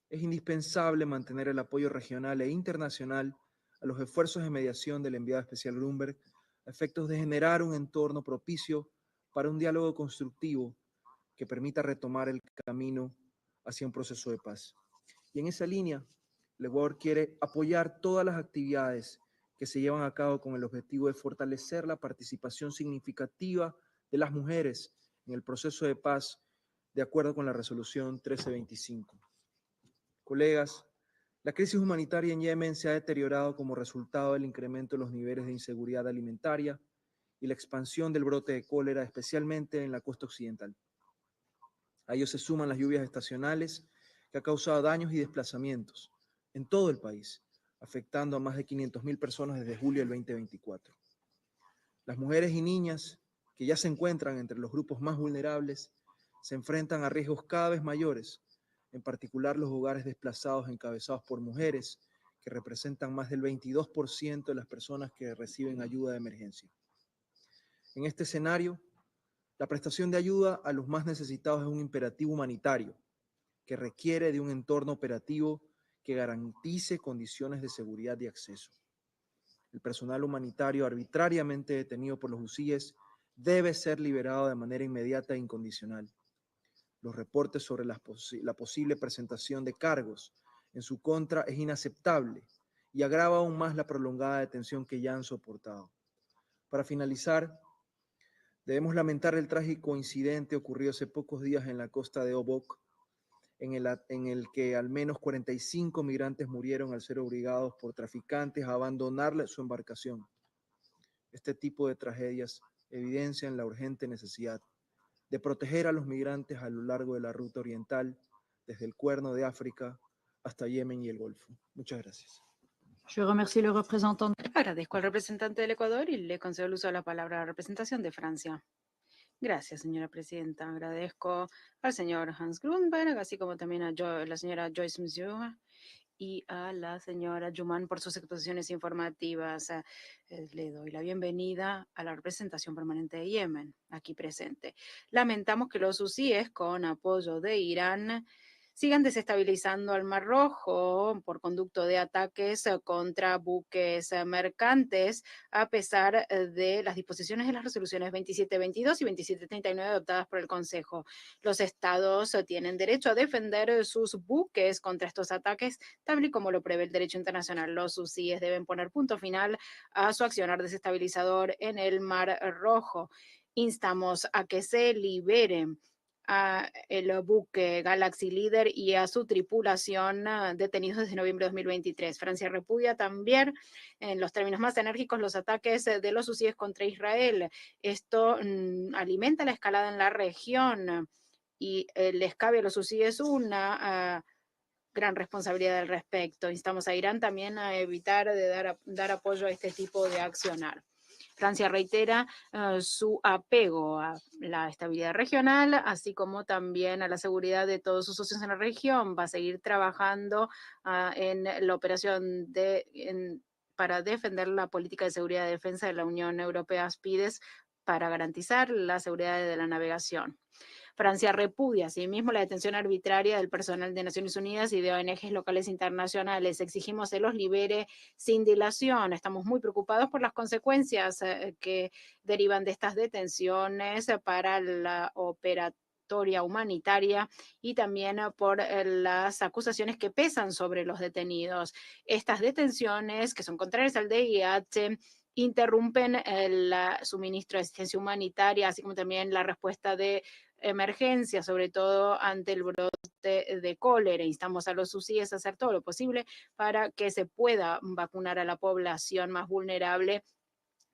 es indispensable mantener el apoyo regional e internacional a los esfuerzos de mediación del enviado especial Grunberg a efectos de generar un entorno propicio para un diálogo constructivo que permita retomar el camino hacia un proceso de paz. Y en esa línea, el Ecuador quiere apoyar todas las actividades que se llevan a cabo con el objetivo de fortalecer la participación significativa de las mujeres en el proceso de paz de acuerdo con la resolución 1325. Colegas, la crisis humanitaria en Yemen se ha deteriorado como resultado del incremento de los niveles de inseguridad alimentaria y la expansión del brote de cólera, especialmente en la costa occidental. A ello se suman las lluvias estacionales que ha causado daños y desplazamientos en todo el país, afectando a más de 500.000 personas desde julio del 2024. Las mujeres y niñas que ya se encuentran entre los grupos más vulnerables se enfrentan a riesgos cada vez mayores, en particular los hogares desplazados encabezados por mujeres, que representan más del 22% de las personas que reciben ayuda de emergencia. En este escenario, la prestación de ayuda a los más necesitados es un imperativo humanitario que requiere de un entorno operativo que garantice condiciones de seguridad y acceso. El personal humanitario arbitrariamente detenido por los husíes debe ser liberado de manera inmediata e incondicional. Los reportes sobre la posible presentación de cargos en su contra es inaceptable y agrava aún más la prolongada detención que ya han soportado. Para finalizar, debemos lamentar el trágico incidente ocurrido hace pocos días en la costa de Obok, en el que al menos 45 migrantes murieron al ser obligados por traficantes a abandonar su embarcación. Este tipo de tragedias evidencian la urgente necesidad de proteger a los migrantes a lo largo de la ruta oriental, desde el Cuerno de África hasta Yemen y el Golfo. Muchas gracias. Je remercie le représentant. Agradezco al representante del Ecuador y le concedo el uso de la palabra a la representación de Francia. Gracias, señora presidenta. Agradezco al señor Hans Grunberg, así como también a la señora Joyce Msuya y a la señora Yuman por sus exposiciones informativas. Le doy la bienvenida a la representación permanente de Yemen, aquí presente. Lamentamos que los husíes, con apoyo de Irán, sigan desestabilizando al Mar Rojo por conducto de ataques contra buques mercantes, a pesar de las disposiciones de las resoluciones 2722 y 2739 adoptadas por el Consejo. Los estados tienen derecho a defender sus buques contra estos ataques, tal y como lo prevé el derecho internacional. Los husíes deben poner punto final a su accionar desestabilizador en el Mar Rojo. Instamos a que se liberen a el buque Galaxy Leader y a su tripulación detenidos desde noviembre de 2023. Francia repudia también, en los términos más enérgicos, los ataques de los husíes contra Israel. Esto alimenta la escalada en la región y les cabe a los husíes una gran responsabilidad al respecto. Instamos a Irán también a evitar de dar apoyo a este tipo de accionar. Francia reitera su apego a la estabilidad regional, así como también a la seguridad de todos sus socios en la región. Va a seguir trabajando en la operación para defender la política de seguridad y defensa de la Unión Europea, PIDES, para garantizar la seguridad de la navegación. Francia repudia asimismo la detención arbitraria del personal de Naciones Unidas y de ONGs locales internacionales. Exigimos se los libere sin dilación. Estamos muy preocupados por las consecuencias que derivan de estas detenciones para la operatoria humanitaria y también por las acusaciones que pesan sobre los detenidos. Estas detenciones, que son contrarias al DIH, interrumpen el suministro de asistencia humanitaria, así como también la respuesta de emergencia, sobre todo ante el brote de cólera. Instamos a los UCIES a hacer todo lo posible para que se pueda vacunar a la población más vulnerable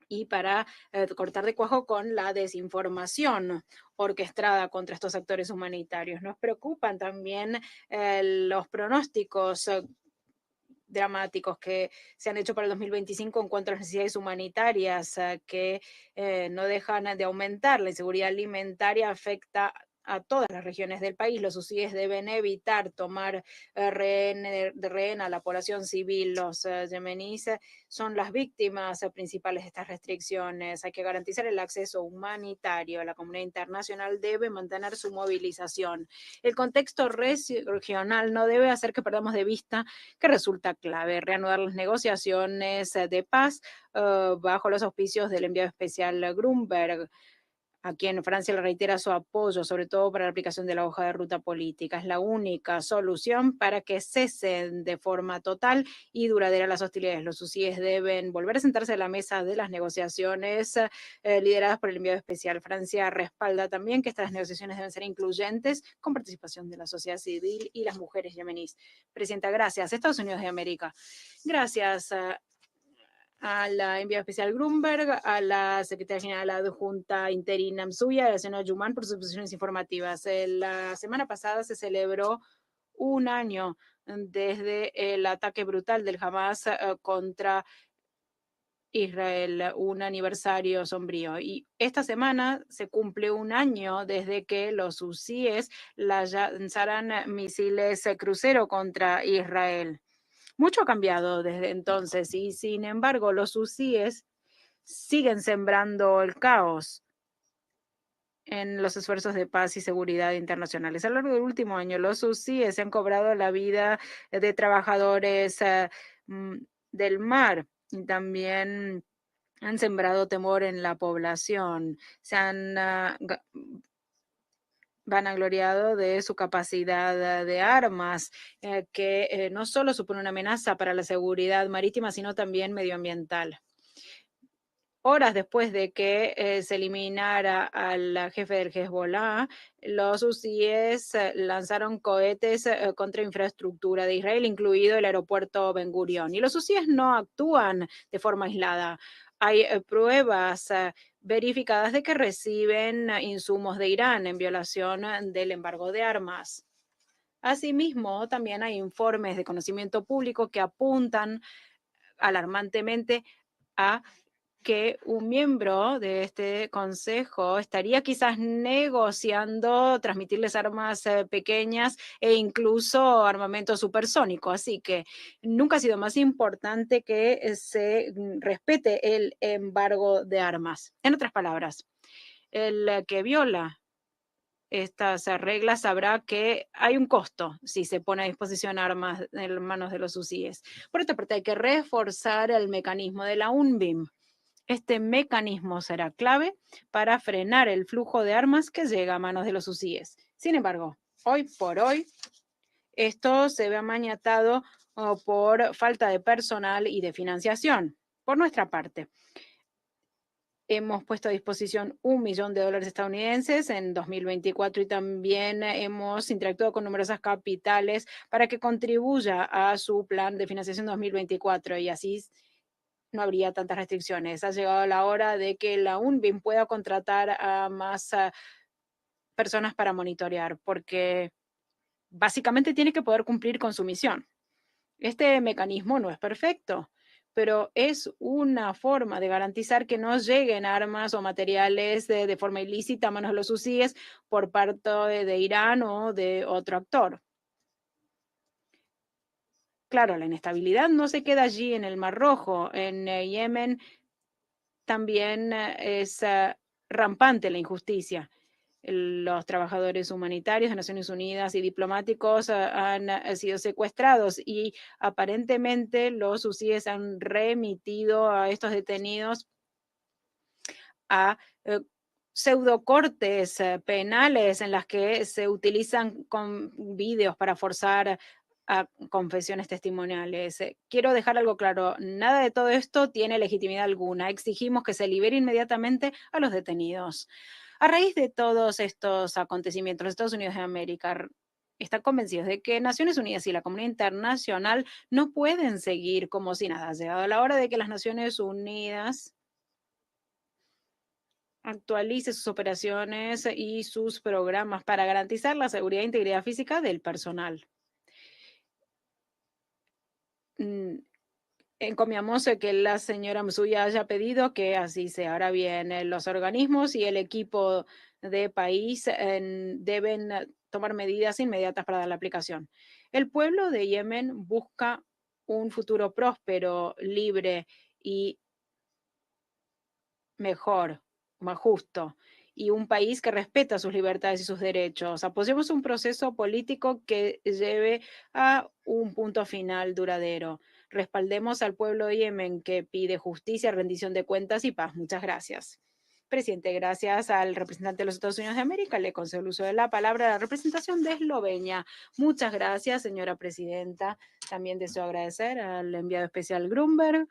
y para cortar de cuajo con la desinformación orquestada contra estos actores humanitarios. Nos preocupan también los pronósticos dramáticos que se han hecho para el 2025 en cuanto a las necesidades humanitarias que no dejan de aumentar. La inseguridad alimentaria afecta a todas las regiones del país. Los UCIES deben evitar tomar de rehén a la población civil. Los yemeníes son las víctimas principales de estas restricciones. Hay que garantizar el acceso humanitario. La comunidad internacional debe mantener su movilización. El contexto regional no debe hacer que perdamos de vista que resulta clave reanudar las negociaciones de paz bajo los auspicios del enviado especial Grunberg, a quien Francia le reitera su apoyo, sobre todo para la aplicación de la hoja de ruta política. Es la única solución para que cesen de forma total y duradera las hostilidades. Los UCIES deben volver a sentarse a la mesa de las negociaciones lideradas por el enviado especial. Francia respalda también que estas negociaciones deben ser incluyentes con participación de la sociedad civil y las mujeres yemeníes. Presidenta, gracias. Estados Unidos de América. Gracias a la enviada especial Grunberg, a la secretaria general adjunta interina Msuya y a la señora Yuman por sus posiciones informativas. La semana pasada se celebró un año desde el ataque brutal del Hamas contra Israel, un aniversario sombrío. Y esta semana se cumple un año desde que los hutíes lanzaran misiles crucero contra Israel. Mucho ha cambiado desde entonces y, sin embargo, los hutíes siguen sembrando el caos en los esfuerzos de paz y seguridad internacionales. A lo largo del último año, los hutíes han cobrado la vida de trabajadores del mar y también han sembrado temor en la población. Se han vanagloriado de su capacidad de armas, que no solo supone una amenaza para la seguridad marítima, sino también medioambiental. Horas después de que se eliminara al jefe del Hezbollah, los hutíes lanzaron cohetes contra infraestructura de Israel, incluido el aeropuerto Ben Gurion. Y los hutíes no actúan de forma aislada. Hay pruebas verificadas de que reciben insumos de Irán en violación del embargo de armas. Asimismo, también hay informes de conocimiento público que apuntan alarmantemente a que un miembro de este consejo estaría quizás negociando transmitirles armas pequeñas e incluso armamento supersónico. Así que nunca ha sido más importante que se respete el embargo de armas. En otras palabras, el que viola estas reglas sabrá que hay un costo si se pone a disposición armas en manos de los hutíes. Por otra parte, hay que reforzar el mecanismo de la UNBIM. Este mecanismo será clave para frenar el flujo de armas que llega a manos de los hutíes. Sin embargo, hoy por hoy, esto se ve amañatado por falta de personal y de financiación. Por nuestra parte, hemos puesto a disposición $1 millón estadounidenses en 2024 y también hemos interactuado con numerosas capitales para que contribuya a su plan de financiación 2024 y así no habría tantas restricciones. Ha llegado la hora de que la UNBIM pueda contratar a más personas para monitorear, porque básicamente tiene que poder cumplir con su misión. Este mecanismo no es perfecto, pero es una forma de garantizar que no lleguen armas o materiales de forma ilícita a manos de los hutíes por parte de Irán o de otro actor. Claro, la inestabilidad no se queda allí en el Mar Rojo. En Yemen también es rampante la injusticia. Los trabajadores humanitarios de Naciones Unidas y diplomáticos han sido secuestrados y aparentemente los hutíes han remitido a estos detenidos a pseudocortes penales en las que se utilizan con vídeos para forzar a confesiones testimoniales. Quiero dejar algo claro, nada de todo esto tiene legitimidad alguna. Exigimos que se libere inmediatamente a los detenidos. A raíz de todos estos acontecimientos, los Estados Unidos de América están convencidos de que Naciones Unidas y la comunidad internacional no pueden seguir como si nada. Ha llegado la hora de que las Naciones Unidas actualice sus operaciones y sus programas para garantizar la seguridad e integridad física del personal. Encomiamos que la señora Msuya haya pedido que así sea. Ahora bien, los organismos y el equipo de país deben tomar medidas inmediatas para dar la aplicación. El pueblo de Yemen busca un futuro próspero, libre y mejor, más justo, y un país que respeta sus libertades y sus derechos. Apoyemos un proceso político que lleve a un punto final duradero. Respaldemos al pueblo de Yemen que pide justicia, rendición de cuentas y paz. Muchas gracias. Presidente, gracias al representante de los Estados Unidos de América. Le concedo el uso de la palabra a la representación de Eslovenia. Muchas gracias, señora presidenta. También deseo agradecer al enviado especial Grunberg,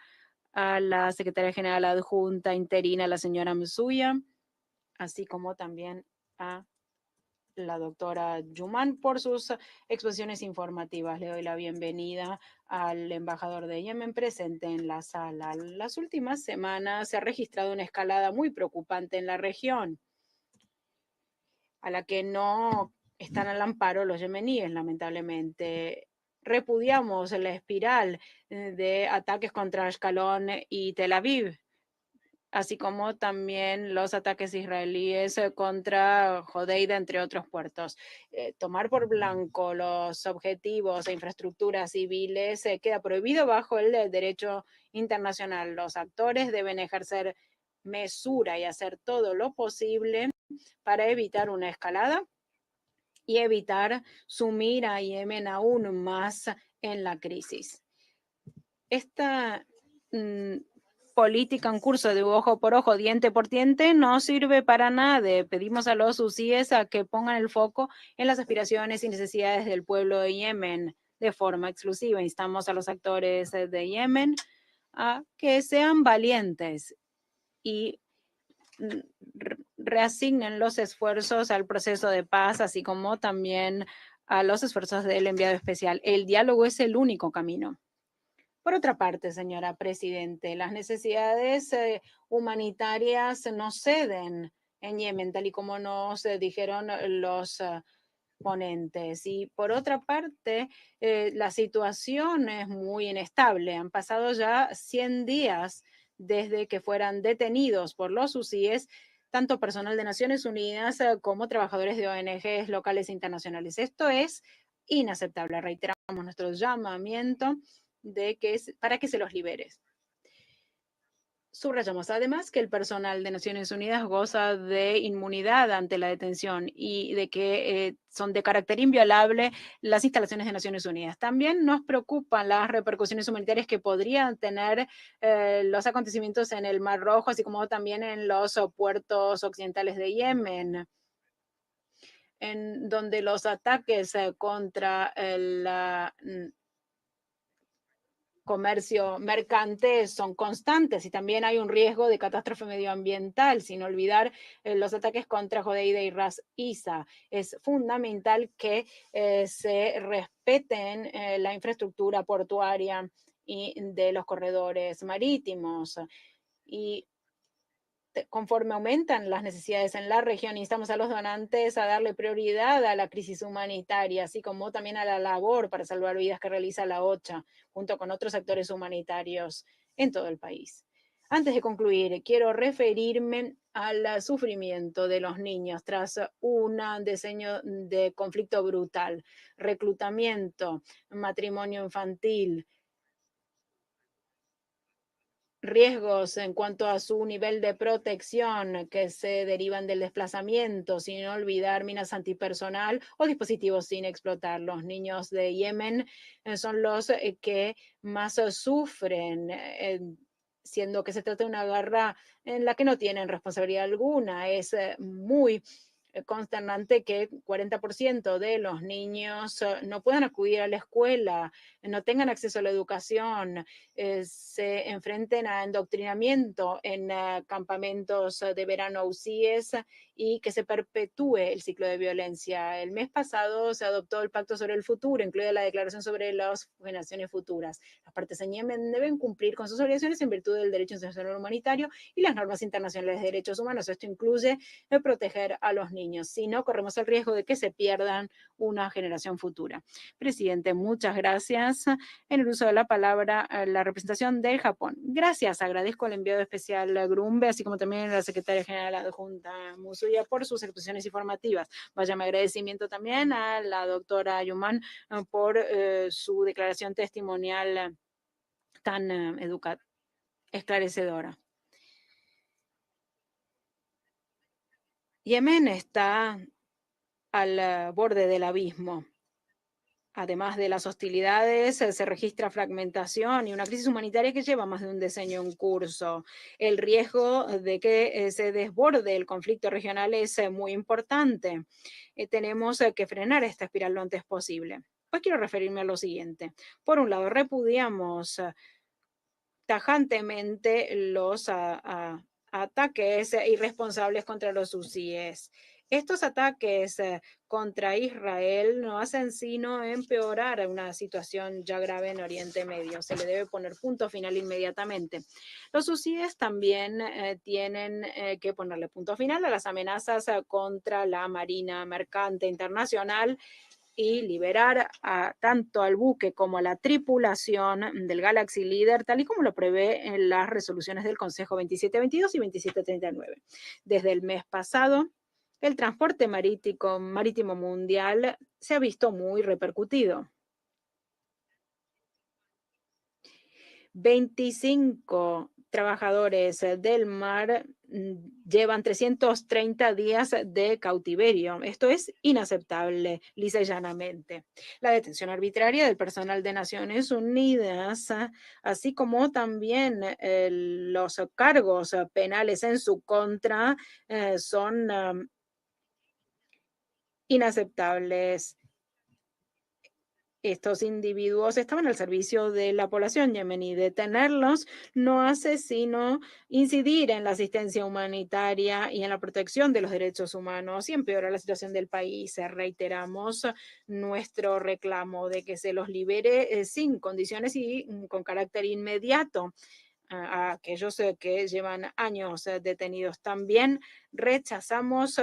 a la secretaria general adjunta interina, la señora Msuya, así como también a la doctora Yuman por sus exposiciones informativas. Le doy la bienvenida al embajador de Yemen presente en la sala. Las últimas semanas se ha registrado una escalada muy preocupante en la región, a la que no están al amparo los yemeníes, lamentablemente. Repudiamos la espiral de ataques contra Ashkelon y Tel Aviv, así como también los ataques israelíes contra Hodeida, entre otros puertos. Tomar por blanco los objetivos e infraestructuras civiles queda prohibido bajo el derecho internacional. Los actores deben ejercer mesura y hacer todo lo posible para evitar una escalada y evitar sumir a Yemen aún más en la crisis. Esta política en curso de ojo por ojo, diente por diente, no sirve para nada. Pedimos a los hutíes a que pongan el foco en las aspiraciones y necesidades del pueblo de Yemen de forma exclusiva. Instamos a los actores de Yemen a que sean valientes y reasignen los esfuerzos al proceso de paz, así como también a los esfuerzos del enviado especial. El diálogo es el único camino. Por otra parte, señora Presidente, las necesidades humanitarias no ceden en Yemen, tal y como nos dijeron los ponentes. Y por otra parte, la situación es muy inestable. Han pasado ya 100 días desde que fueran detenidos por los hutíes tanto personal de Naciones Unidas como trabajadores de ONGs locales e internacionales. Esto es inaceptable. Reiteramos nuestro llamamiento para que se los libere. Subrayamos además que el personal de Naciones Unidas goza de inmunidad ante la detención y de que son de carácter inviolable las instalaciones de Naciones Unidas. También nos preocupan las repercusiones humanitarias que podrían tener los acontecimientos en el Mar Rojo, así como también en los puertos occidentales de Yemen, en donde los ataques contra la comercio mercante son constantes y también hay un riesgo de catástrofe medioambiental, sin olvidar los ataques contra Hodeida y Ras Isa. Es fundamental que se respeten la infraestructura portuaria y de los corredores marítimos. Y conforme aumentan las necesidades en la región, instamos a los donantes a darle prioridad a la crisis humanitaria, así como también a la labor para salvar vidas que realiza la OCHA, junto con otros actores humanitarios en todo el país. Antes de concluir, quiero referirme al sufrimiento de los niños tras un diseño de conflicto brutal, reclutamiento, matrimonio infantil, riesgos en cuanto a su nivel de protección que se derivan del desplazamiento, sin olvidar minas antipersonal o dispositivos sin explotar. Los niños de Yemen son los que más sufren, siendo que se trata de una guerra en la que no tienen responsabilidad alguna. Es muy consternante que 40% de los niños no puedan acudir a la escuela, no tengan acceso a la educación, se enfrenten a endoctrinamiento en campamentos de verano UCIES y que se perpetúe el ciclo de violencia. El mes pasado se adoptó el Pacto sobre el Futuro, incluida la Declaración sobre las Generaciones Futuras. Las partes en Yemen deben cumplir con sus obligaciones en virtud del derecho internacional humanitario y las normas internacionales de derechos humanos. Esto incluye proteger a los niños. Si no, corremos el riesgo de que se pierdan una generación futura. Presidente, muchas gracias. En el uso de la palabra, la representación del Japón. Gracias, agradezco al enviado especial Grumbe, así como también a la secretaria general adjunta Musuya por sus exposiciones informativas. Vaya mi agradecimiento también a la doctora Yuman por su declaración testimonial tan esclarecedora. Yemen está al borde del abismo. Además de las hostilidades, se registra fragmentación y una crisis humanitaria que lleva más de un decenio en curso. El riesgo de que se desborde el conflicto regional es muy importante. Tenemos que frenar esta espiral lo antes posible. Hoy quiero referirme a lo siguiente. Por un lado, repudiamos tajantemente los ataques irresponsables contra los hutíes. Estos ataques contra Israel no hacen sino empeorar una situación ya grave en Oriente Medio. Se le debe poner punto final inmediatamente. Los hutíes también tienen que ponerle punto final a las amenazas contra la Marina Mercante Internacional y liberar tanto al buque como a la tripulación del Galaxy Leader, tal y como lo prevé en las resoluciones del Consejo 2722 y 2739. Desde el mes pasado, el transporte marítimo mundial se ha visto muy repercutido. 25 trabajadores del mar llevan 330 días de cautiverio. Esto es inaceptable, lisa y llanamente. La detención arbitraria del personal de Naciones Unidas, así como también los cargos penales en su contra, son inaceptables. Estos individuos estaban al servicio de la población yemení. Detenerlos no hace sino incidir en la asistencia humanitaria y en la protección de los derechos humanos y empeora la situación del país. Reiteramos nuestro reclamo de que se los libere sin condiciones y con carácter inmediato a aquellos que llevan años detenidos. También rechazamos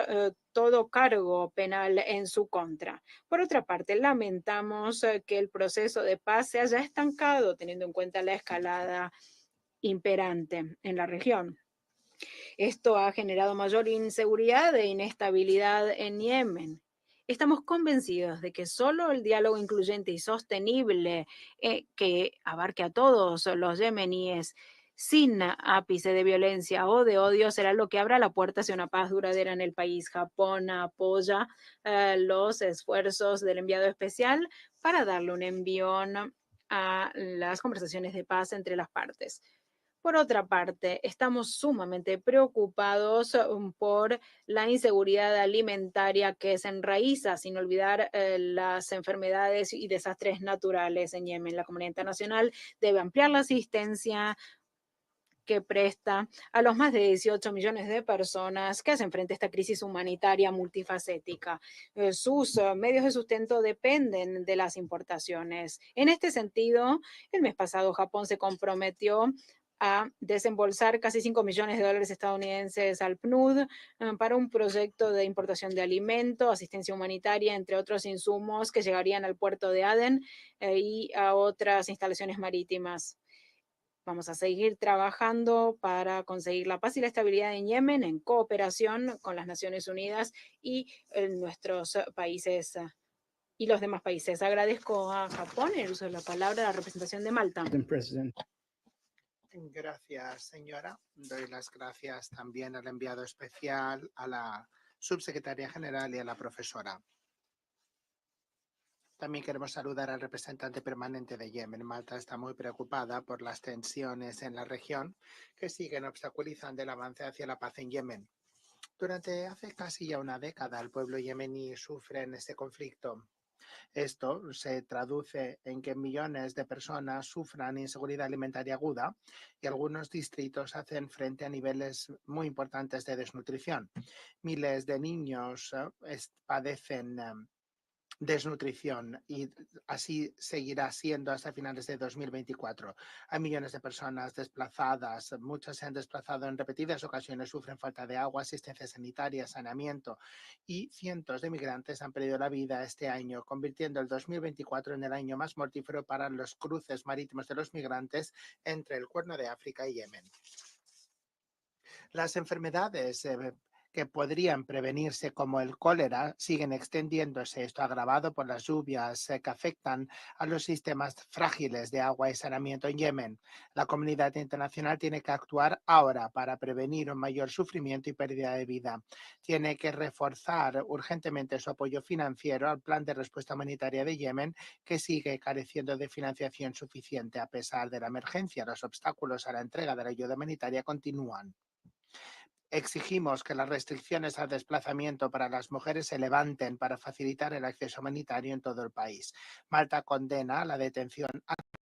todo cargo penal en su contra. Por otra parte, lamentamos que el proceso de paz se haya estancado, teniendo en cuenta la escalada imperante en la región. Esto ha generado mayor inseguridad e inestabilidad en Yemen. Estamos convencidos de que solo el diálogo incluyente y sostenible que abarque a todos los yemeníes sin ápice de violencia o de odio será lo que abra la puerta hacia una paz duradera en el país. Japón apoya los esfuerzos del enviado especial para darle un envión a las conversaciones de paz entre las partes. Por otra parte, estamos sumamente preocupados por la inseguridad alimentaria que se enraiza, sin olvidar las enfermedades y desastres naturales en Yemen. La comunidad internacional debe ampliar la asistencia que presta a los más de 18 millones de personas que hacen frente a esta crisis humanitaria multifacética. Sus medios de sustento dependen de las importaciones. En este sentido, el mes pasado Japón se comprometió a desembolsar casi 5 millones de dólares estadounidenses al PNUD para un proyecto de importación de alimento, asistencia humanitaria, entre otros insumos que llegarían al puerto de Aden y a otras instalaciones marítimas. Vamos a seguir trabajando para conseguir la paz y la estabilidad en Yemen en cooperación con las Naciones Unidas y nuestros países y los demás países. Agradezco a Japón el uso de la palabra, la representación de Malta. Gracias, señora. Doy las gracias también al enviado especial, a la subsecretaria general y a la profesora. También queremos saludar al representante permanente de Yemen. Malta está muy preocupada por las tensiones en la región que siguen obstaculizando el avance hacia la paz en Yemen. Durante hace casi ya una década, el pueblo yemení sufre en este conflicto. Esto se traduce en que millones de personas sufran inseguridad alimentaria aguda y algunos distritos hacen frente a niveles muy importantes de desnutrición. Miles de niños padecen desnutrición y así seguirá siendo hasta finales de 2024. Hay millones de personas desplazadas, muchas se han desplazado en repetidas ocasiones, sufren falta de agua, asistencia sanitaria, saneamiento y cientos de migrantes han perdido la vida este año, convirtiendo el 2024 en el año más mortífero para los cruces marítimos de los migrantes entre el Cuerno de África y Yemen. Las enfermedades que podrían prevenirse como el cólera siguen extendiéndose. Esto agravado por las lluvias que afectan a los sistemas frágiles de agua y saneamiento en Yemen. La comunidad internacional tiene que actuar ahora para prevenir un mayor sufrimiento y pérdida de vida. Tiene que reforzar urgentemente su apoyo financiero al plan de respuesta humanitaria de Yemen, que sigue careciendo de financiación suficiente a pesar de la emergencia. Los obstáculos a la entrega de la ayuda humanitaria continúan. Exigimos que las restricciones al desplazamiento para las mujeres se levanten para facilitar el acceso humanitario en todo el país. Malta condena la detención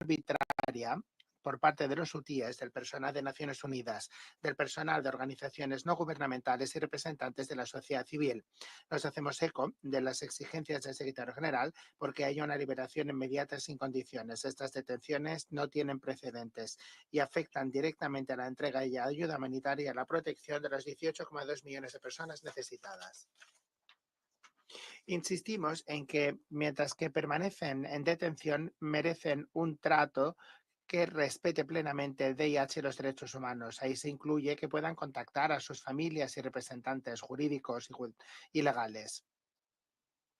arbitraria por parte de los hutíes, del personal de Naciones Unidas, del personal de organizaciones no gubernamentales y representantes de la sociedad civil. Nos hacemos eco de las exigencias del secretario general porque haya una liberación inmediata sin condiciones. Estas detenciones no tienen precedentes y afectan directamente a la entrega de ayuda humanitaria y a la protección de los 18,2 millones de personas necesitadas. Insistimos en que mientras que permanecen en detención merecen un trato que respete plenamente el VIH y los derechos humanos. Ahí se incluye que puedan contactar a sus familias y representantes jurídicos y legales.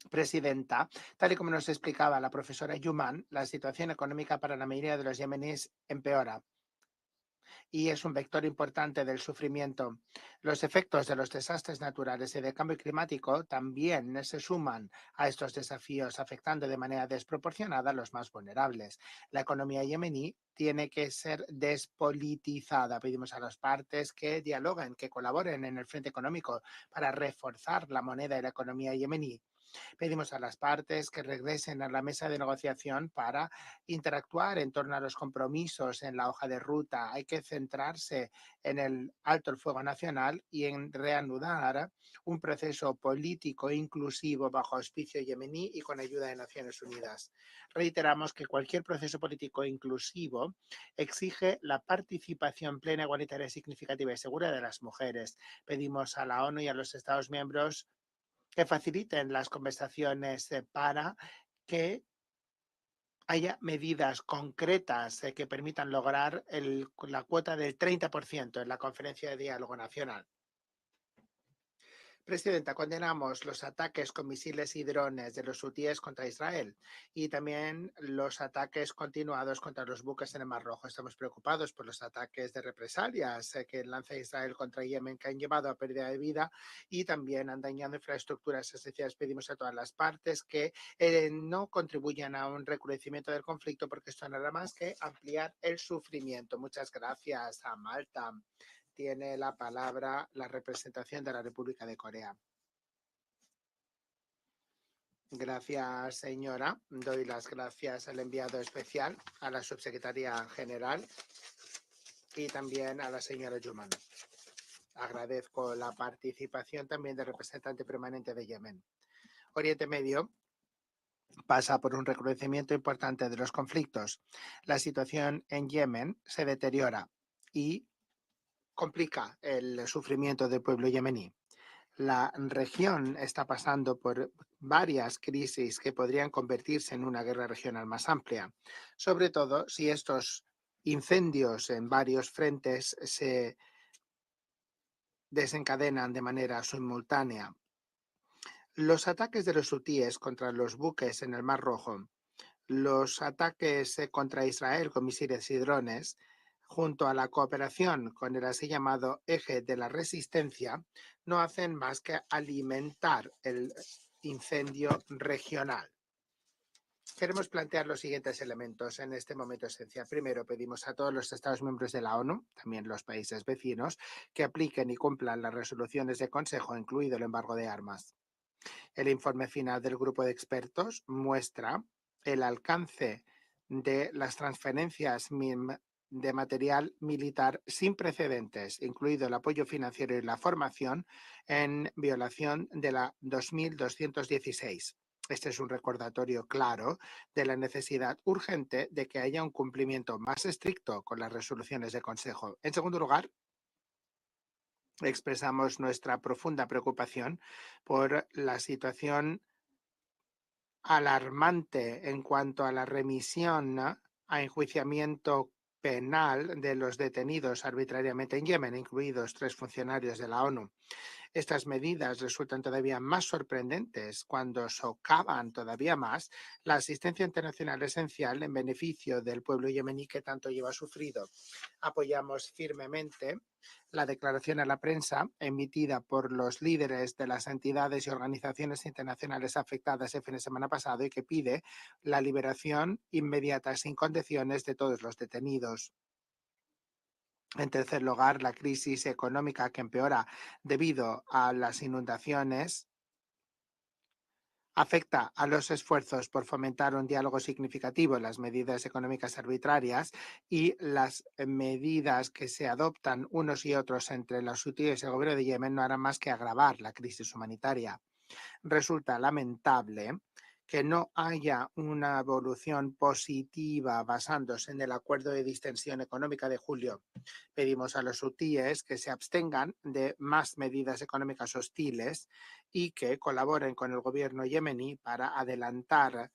Presidenta, tal y como nos explicaba la profesora Yuman, la situación económica para la mayoría de los yemeníes empeora y es un vector importante del sufrimiento. Los efectos de los desastres naturales y del cambio climático también se suman a estos desafíos, afectando de manera desproporcionada a los más vulnerables. La economía yemení tiene que ser despolitizada. Pedimos a las partes que dialoguen, que colaboren en el frente económico para reforzar la moneda y la economía yemení. Pedimos a las partes que regresen a la mesa de negociación para interactuar en torno a los compromisos en la hoja de ruta. Hay que centrarse en el alto el fuego nacional y en reanudar un proceso político inclusivo bajo auspicio yemení y con ayuda de Naciones Unidas. Reiteramos que cualquier proceso político inclusivo exige la participación plena, igualitaria, significativa y segura de las mujeres. Pedimos a la ONU y a los Estados miembros que faciliten las conversaciones para que haya medidas concretas que permitan lograr la cuota del 30% en la Conferencia de Diálogo Nacional. Presidenta, condenamos los ataques con misiles y drones de los hutíes contra Israel y también los ataques continuados contra los buques en el Mar Rojo. Estamos preocupados por los ataques de represalias que lanza Israel contra Yemen, que han llevado a pérdida de vida y también han dañado infraestructuras esenciales. Pedimos a todas las partes que no contribuyan a un recrudecimiento del conflicto porque esto no hará más que ampliar el sufrimiento. Muchas gracias a Malta. Tiene la palabra la representación de la República de Corea. Gracias, señora. Doy las gracias al enviado especial, a la subsecretaria general y también a la señora Yuman. Agradezco la participación también del representante permanente de Yemen. Oriente Medio pasa por un recrudecimiento importante de los conflictos. La situación en Yemen se deteriora y complica el sufrimiento del pueblo yemení. La región está pasando por varias crisis que podrían convertirse en una guerra regional más amplia, sobre todo si estos incendios en varios frentes se desencadenan de manera simultánea. Los ataques de los hutíes contra los buques en el Mar Rojo, los ataques contra Israel con misiles y drones, junto a la cooperación con el así llamado eje de la resistencia, no hacen más que alimentar el incendio regional. Queremos plantear los siguientes elementos en este momento esencial. Primero, pedimos a todos los Estados miembros de la ONU, también los países vecinos, que apliquen y cumplan las resoluciones de Consejo, incluido el embargo de armas. El informe final del grupo de expertos muestra el alcance de las transferencias de material militar sin precedentes, incluido el apoyo financiero y la formación, en violación de la 2216. Este es un recordatorio claro de la necesidad urgente de que haya un cumplimiento más estricto con las resoluciones del Consejo. En segundo lugar, expresamos nuestra profunda preocupación por la situación alarmante en cuanto a la remisión a enjuiciamiento penal de los detenidos arbitrariamente en Yemen, incluidos 3 funcionarios de la ONU. Estas medidas resultan todavía más sorprendentes cuando socavan todavía más la asistencia internacional esencial en beneficio del pueblo yemení que tanto lleva sufrido. Apoyamos firmemente la declaración a la prensa emitida por los líderes de las entidades y organizaciones internacionales afectadas el fin de semana pasado y que pide la liberación inmediata sin condiciones de todos los detenidos. En tercer lugar, la crisis económica que empeora debido a las inundaciones afecta a los esfuerzos por fomentar un diálogo significativo en las medidas económicas arbitrarias y las medidas que se adoptan unos y otros entre los hutíes y el gobierno de Yemen no harán más que agravar la crisis humanitaria. Resulta lamentable que no haya una evolución positiva basándose en el acuerdo de distensión económica de julio. Pedimos a los hutíes que se abstengan de más medidas económicas hostiles y que colaboren con el gobierno yemení para adelantar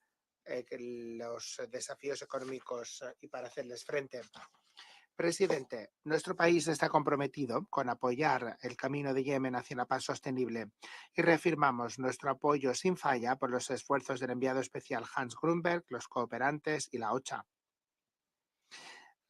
los desafíos económicos y para hacerles frente. Presidente, nuestro país está comprometido con apoyar el camino de Yemen hacia la paz sostenible y reafirmamos nuestro apoyo sin falla por los esfuerzos del enviado especial Hans Grunberg, los cooperantes y la OCHA.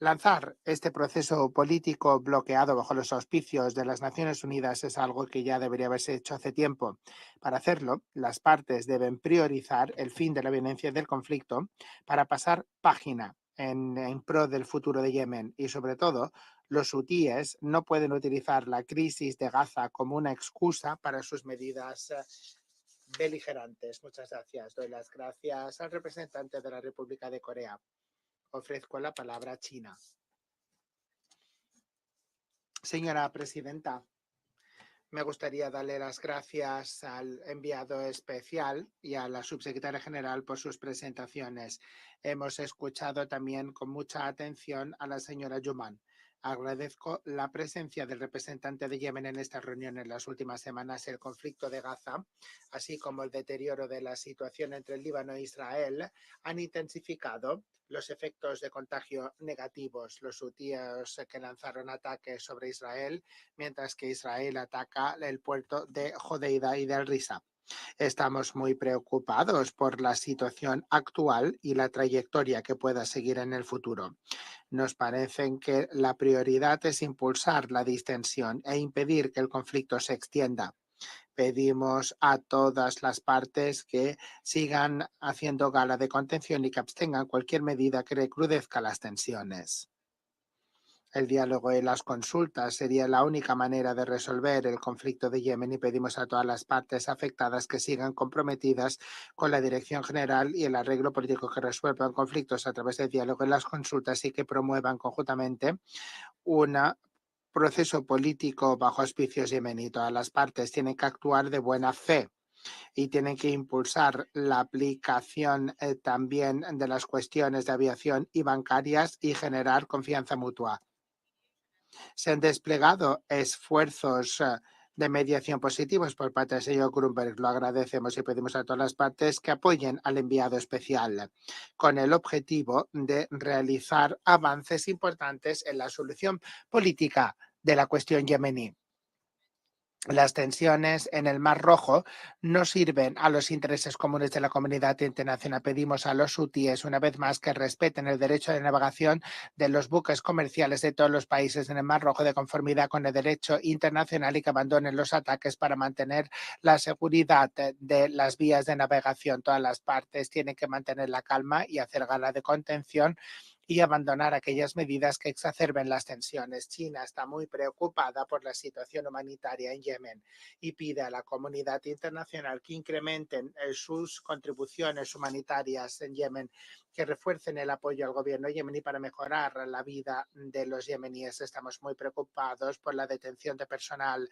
Lanzar este proceso político bloqueado bajo los auspicios de las Naciones Unidas es algo que ya debería haberse hecho hace tiempo. Para hacerlo, las partes deben priorizar el fin de la violencia del conflicto para pasar página en pro del futuro de Yemen y, sobre todo, los hutíes no pueden utilizar la crisis de Gaza como una excusa para sus medidas beligerantes. Muchas gracias. Doy las gracias al representante de la República de Corea. Ofrezco la palabra a China. Señora presidenta, me gustaría darle las gracias al enviado especial y a la subsecretaria general por sus presentaciones. Hemos escuchado también con mucha atención a la señora Yuman. Agradezco la presencia del representante de Yemen en esta reunión en las últimas semanas. El conflicto de Gaza, así como el deterioro de la situación entre el Líbano e Israel, han intensificado los efectos de contagio negativos. Los hutíes que lanzaron ataques sobre Israel, mientras que Israel ataca el puerto de Hodeida y del Risa. Estamos muy preocupados por la situación actual y la trayectoria que pueda seguir en el futuro. Nos parece que la prioridad es impulsar la distensión e impedir que el conflicto se extienda. Pedimos a todas las partes que sigan haciendo gala de contención y que abstengan cualquier medida que recrudezca las tensiones. El diálogo y las consultas sería la única manera de resolver el conflicto de Yemen y pedimos a todas las partes afectadas que sigan comprometidas con la dirección general y el arreglo político que resuelvan conflictos a través del diálogo y las consultas y que promuevan conjuntamente un proceso político bajo auspicios yemení. Todas las partes tienen que actuar de buena fe y tienen que impulsar la aplicación también de las cuestiones de aviación y bancarias y generar confianza mutua. Se han desplegado esfuerzos de mediación positivos por parte del señor Grunberg. Lo agradecemos y pedimos a todas las partes que apoyen al enviado especial con el objetivo de realizar avances importantes en la solución política de la cuestión yemení. Las tensiones en el Mar Rojo no sirven a los intereses comunes de la comunidad internacional. Pedimos a los hutíes una vez más que respeten el derecho de navegación de los buques comerciales de todos los países en el Mar Rojo de conformidad con el derecho internacional y que abandonen los ataques para mantener la seguridad de las vías de navegación. Todas las partes tienen que mantener la calma y hacer gala de contención y abandonar aquellas medidas que exacerben las tensiones. China está muy preocupada por la situación humanitaria en Yemen y pide a la comunidad internacional que incrementen sus contribuciones humanitarias en Yemen, que refuercen el apoyo al gobierno yemení para mejorar la vida de los yemeníes. Estamos muy preocupados por la detención de personal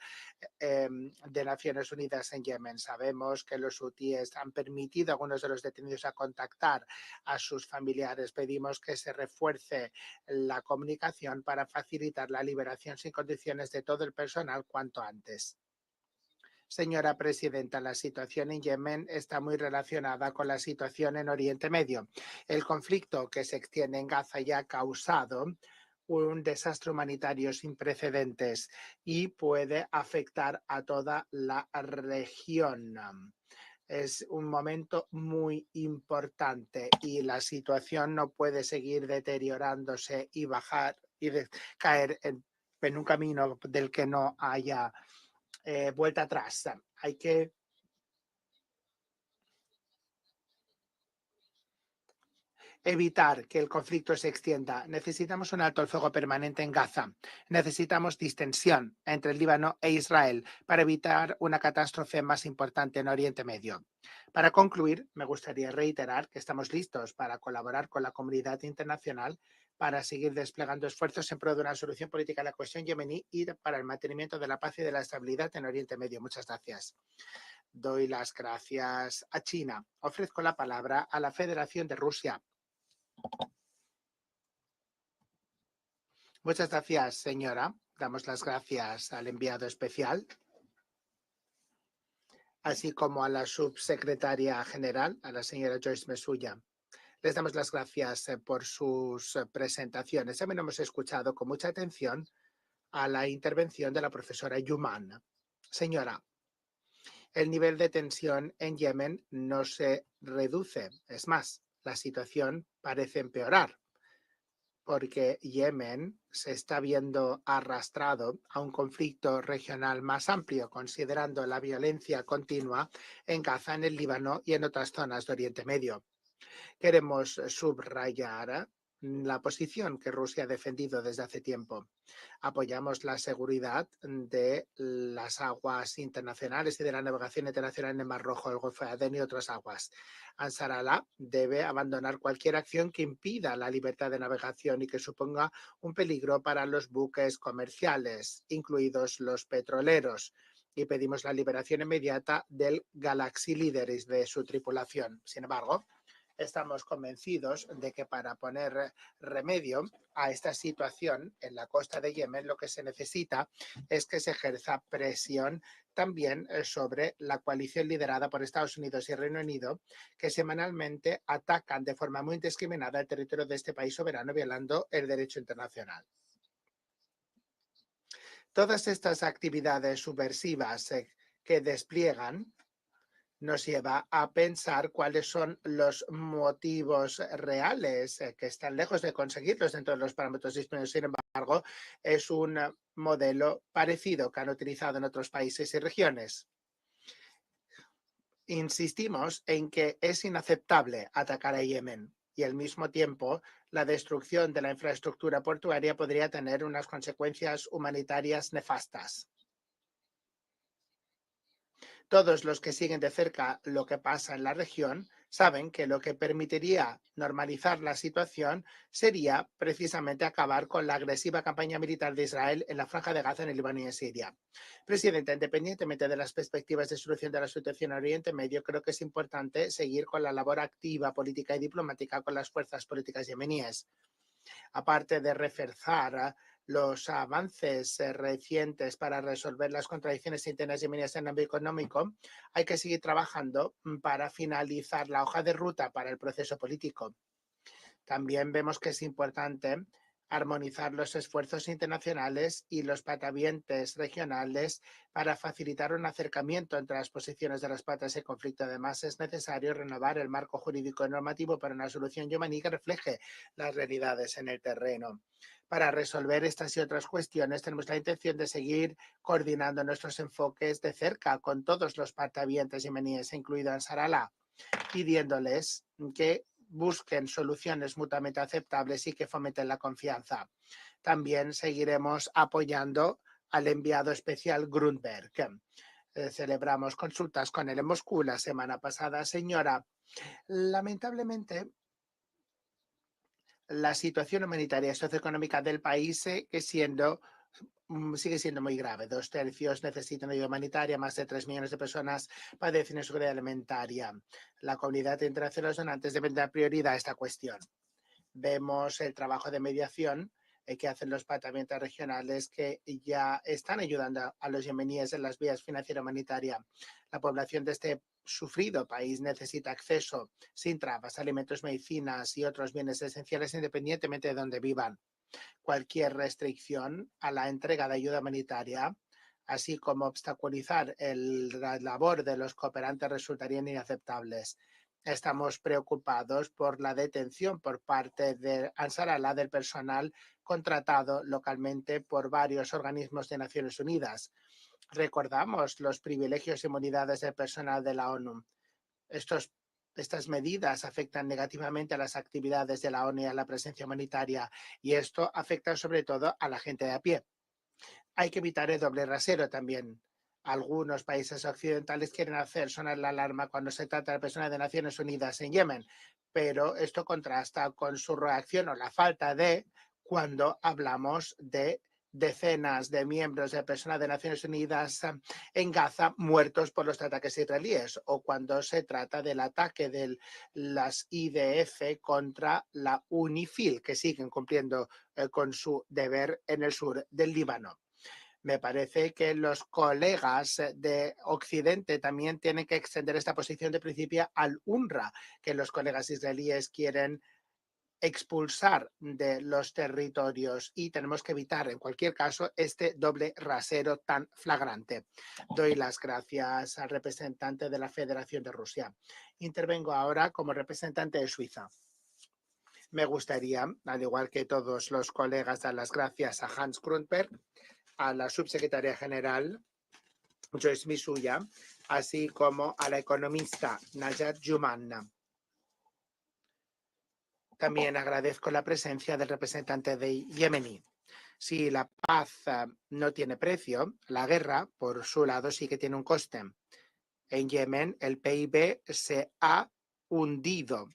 de Naciones Unidas en Yemen. Sabemos que los hutíes han permitido a algunos de los detenidos a contactar a sus familiares. Pedimos que se refuerce la comunicación para facilitar la liberación sin condiciones de todo el personal cuanto antes. Señora presidenta, la situación en Yemen está muy relacionada con la situación en Oriente Medio. El conflicto que se extiende en Gaza ya ha causado un desastre humanitario sin precedentes y puede afectar a toda la región. Es un momento muy importante y la situación no puede seguir deteriorándose y bajar y caer en un camino del que no haya vuelta atrás. Hay que evitar que el conflicto se extienda. Necesitamos un alto el fuego permanente en Gaza. Necesitamos distensión entre el Líbano e Israel para evitar una catástrofe más importante en Oriente Medio. Para concluir, me gustaría reiterar que estamos listos para colaborar con la comunidad internacional para seguir desplegando esfuerzos en pro de una solución política a la cuestión yemení y para el mantenimiento de la paz y de la estabilidad en Oriente Medio. Muchas gracias. Doy las gracias a China. Ofrezco la palabra a la Federación de Rusia. Muchas gracias, señora. Damos las gracias al enviado especial, así como a la subsecretaria general, a la señora Joyce Msuya. Les damos las gracias por sus presentaciones. También hemos escuchado con mucha atención a la intervención de la profesora Yuman. Señora, el nivel de tensión en Yemen no se reduce. Es más, la situación parece empeorar, porque Yemen se está viendo arrastrado a un conflicto regional más amplio, considerando la violencia continua en Gaza, en el Líbano y en otras zonas de Oriente Medio. Queremos subrayar la posición que Rusia ha defendido desde hace tiempo. Apoyamos la seguridad de las aguas internacionales y de la navegación internacional en el Mar Rojo, el Golfo de Adén y otras aguas. Ansar Allah debe abandonar cualquier acción que impida la libertad de navegación y que suponga un peligro para los buques comerciales, incluidos los petroleros. Y pedimos la liberación inmediata del Galaxy Leader y de su tripulación. Sin embargo, estamos convencidos de que para poner remedio a esta situación en la costa de Yemen, lo que se necesita es que se ejerza presión también sobre la coalición liderada por Estados Unidos y Reino Unido, que semanalmente atacan de forma muy indiscriminada el territorio de este país soberano, violando el derecho internacional. Todas estas actividades subversivas que despliegan nos lleva a pensar cuáles son los motivos reales que están lejos de conseguirlos dentro de los parámetros disponibles. Sin embargo, es un modelo parecido que han utilizado en otros países y regiones. Insistimos en que es inaceptable atacar a Yemen y al mismo tiempo la destrucción de la infraestructura portuaria podría tener unas consecuencias humanitarias nefastas. Todos los que siguen de cerca lo que pasa en la región saben que lo que permitiría normalizar la situación sería precisamente acabar con la agresiva campaña militar de Israel en la Franja de Gaza, en el Líbano y en Siria. Presidenta, independientemente de las perspectivas de solución de la situación en Oriente Medio, creo que es importante seguir con la labor activa, política y diplomática con las fuerzas políticas yemeníes. Aparte de reforzar los avances recientes para resolver las contradicciones internas y yemeníes en el ámbito económico, hay que seguir trabajando para finalizar la hoja de ruta para el proceso político. También vemos que es importante armonizar los esfuerzos internacionales y los patavientes regionales para facilitar un acercamiento entre las posiciones de las partes en conflicto. Además, es necesario renovar el marco jurídico y normativo para una solución yemení que refleje las realidades en el terreno. Para resolver estas y otras cuestiones, tenemos la intención de seguir coordinando nuestros enfoques de cerca con todos los patavientes yemeníes, incluido Ansar Allah, pidiéndoles que busquen soluciones mutuamente aceptables y que fomenten la confianza. También seguiremos apoyando al enviado especial Grunberg. Celebramos consultas con él en Moscú la semana pasada. Señora, lamentablemente, la situación humanitaria y socioeconómica del país sigue siendo muy grave. 2/3 necesitan ayuda humanitaria, más de 3 millones de personas padecen inseguridad alimentaria. La comunidad internacional los donantes deben dar prioridad a esta cuestión. Vemos el trabajo de mediación que hacen los departamentos regionales que ya están ayudando a los yemeníes en las vías financiera humanitaria. La población de este sufrido país necesita acceso sin trabas a alimentos, medicinas y otros bienes esenciales independientemente de donde vivan. Cualquier restricción a la entrega de ayuda humanitaria, así como obstaculizar la labor de los cooperantes, resultarían inaceptables. Estamos preocupados por la detención por parte de Ansar Allah del personal contratado localmente por varios organismos de Naciones Unidas. Recordamos los privilegios y inmunidades del personal de la ONU. Estas medidas afectan negativamente a las actividades de la ONU y a la presencia humanitaria, y esto afecta sobre todo a la gente de a pie. Hay que evitar el doble rasero también. Algunos países occidentales quieren hacer sonar la alarma cuando se trata de personas de Naciones Unidas en Yemen, pero esto contrasta con su reacción o la falta de cuando hablamos de decenas de miembros de personas de Naciones Unidas en Gaza muertos por los ataques israelíes, o cuando se trata del ataque de las IDF contra la UNIFIL, que siguen cumpliendo con su deber en el sur del Líbano. Me parece que los colegas de Occidente también tienen que extender esta posición de principio al UNRWA, que los colegas israelíes quieren expulsar de los territorios, y tenemos que evitar en cualquier caso este doble rasero tan flagrante. Doy las gracias al representante de la Federación de Rusia. Intervengo ahora como representante de Suiza. Me gustaría, al igual que todos los colegas, dar las gracias a Hans Grunberg, a la subsecretaria general Joyce Misuya, así como a la economista Najat Juman. También agradezco la presencia del representante de yemení. Si la paz no tiene precio, la guerra, por su lado, sí que tiene un coste. En Yemen, el PIB se ha hundido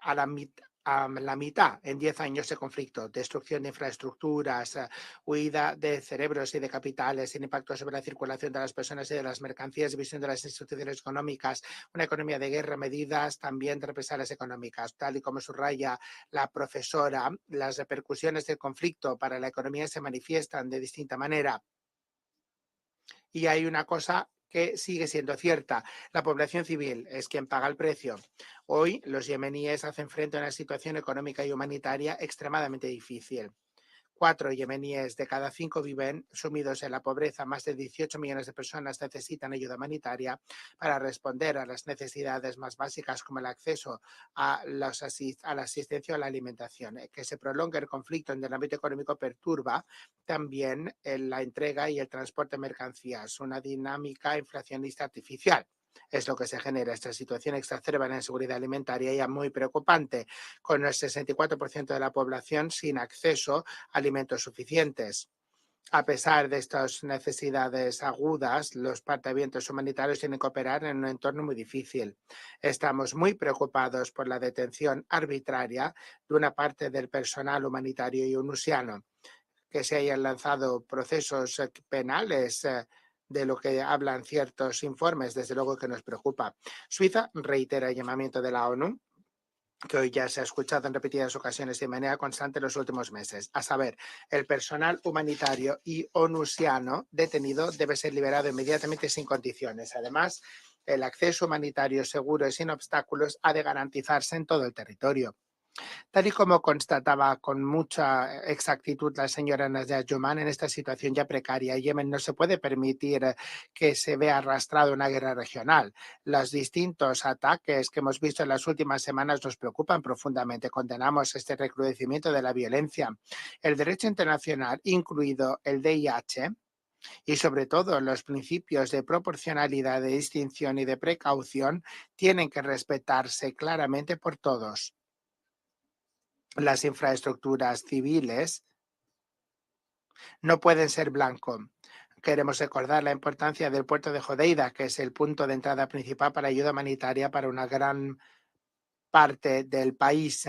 a la mitad en 10 años de conflicto, destrucción de infraestructuras, huida de cerebros y de capitales, sin impacto sobre la circulación de las personas y de las mercancías, división de las instituciones económicas, una economía de guerra, medidas también de represalias económicas. Tal y como subraya la profesora, las repercusiones del conflicto para la economía se manifiestan de distinta manera. Y hay una cosa que sigue siendo cierta: la población civil es quien paga el precio. Hoy los yemeníes hacen frente a una situación económica y humanitaria extremadamente difícil. 4 yemeníes de cada 5 viven sumidos en la pobreza. Más de 18 millones de personas necesitan ayuda humanitaria para responder a las necesidades más básicas, como el acceso a la asistencia o a la alimentación. Que se prolongue el conflicto en el ámbito económico perturba también la entrega y el transporte de mercancías, una dinámica inflacionista artificial. Es lo que se genera. Esta situación exacerba la inseguridad alimentaria, ya muy preocupante, con el 64% de la población sin acceso a alimentos suficientes. A pesar de estas necesidades agudas, los departamentos humanitarios tienen que operar en un entorno muy difícil. Estamos muy preocupados por la detención arbitraria de una parte del personal humanitario y onusiano, que se hayan lanzado procesos penales de lo que hablan ciertos informes, desde luego que nos preocupa. Suiza reitera el llamamiento de la ONU que hoy ya se ha escuchado en repetidas ocasiones y de manera constante en los últimos meses, a saber, el personal humanitario y onusiano detenido debe ser liberado inmediatamente sin condiciones. Además, el acceso humanitario seguro y sin obstáculos ha de garantizarse en todo el territorio. Tal y como constataba con mucha exactitud la señora Nadia Juman, en esta situación ya precaria, Yemen no se puede permitir que se vea arrastrado una guerra regional. Los distintos ataques que hemos visto en las últimas semanas nos preocupan profundamente. Condenamos este recrudecimiento de la violencia. El derecho internacional, incluido el DIH, y sobre todo los principios de proporcionalidad, de distinción y de precaución, tienen que respetarse claramente por todos. Las infraestructuras civiles no pueden ser blanco. Queremos recordar la importancia del puerto de Hodeida, que es el punto de entrada principal para ayuda humanitaria para una gran parte del país.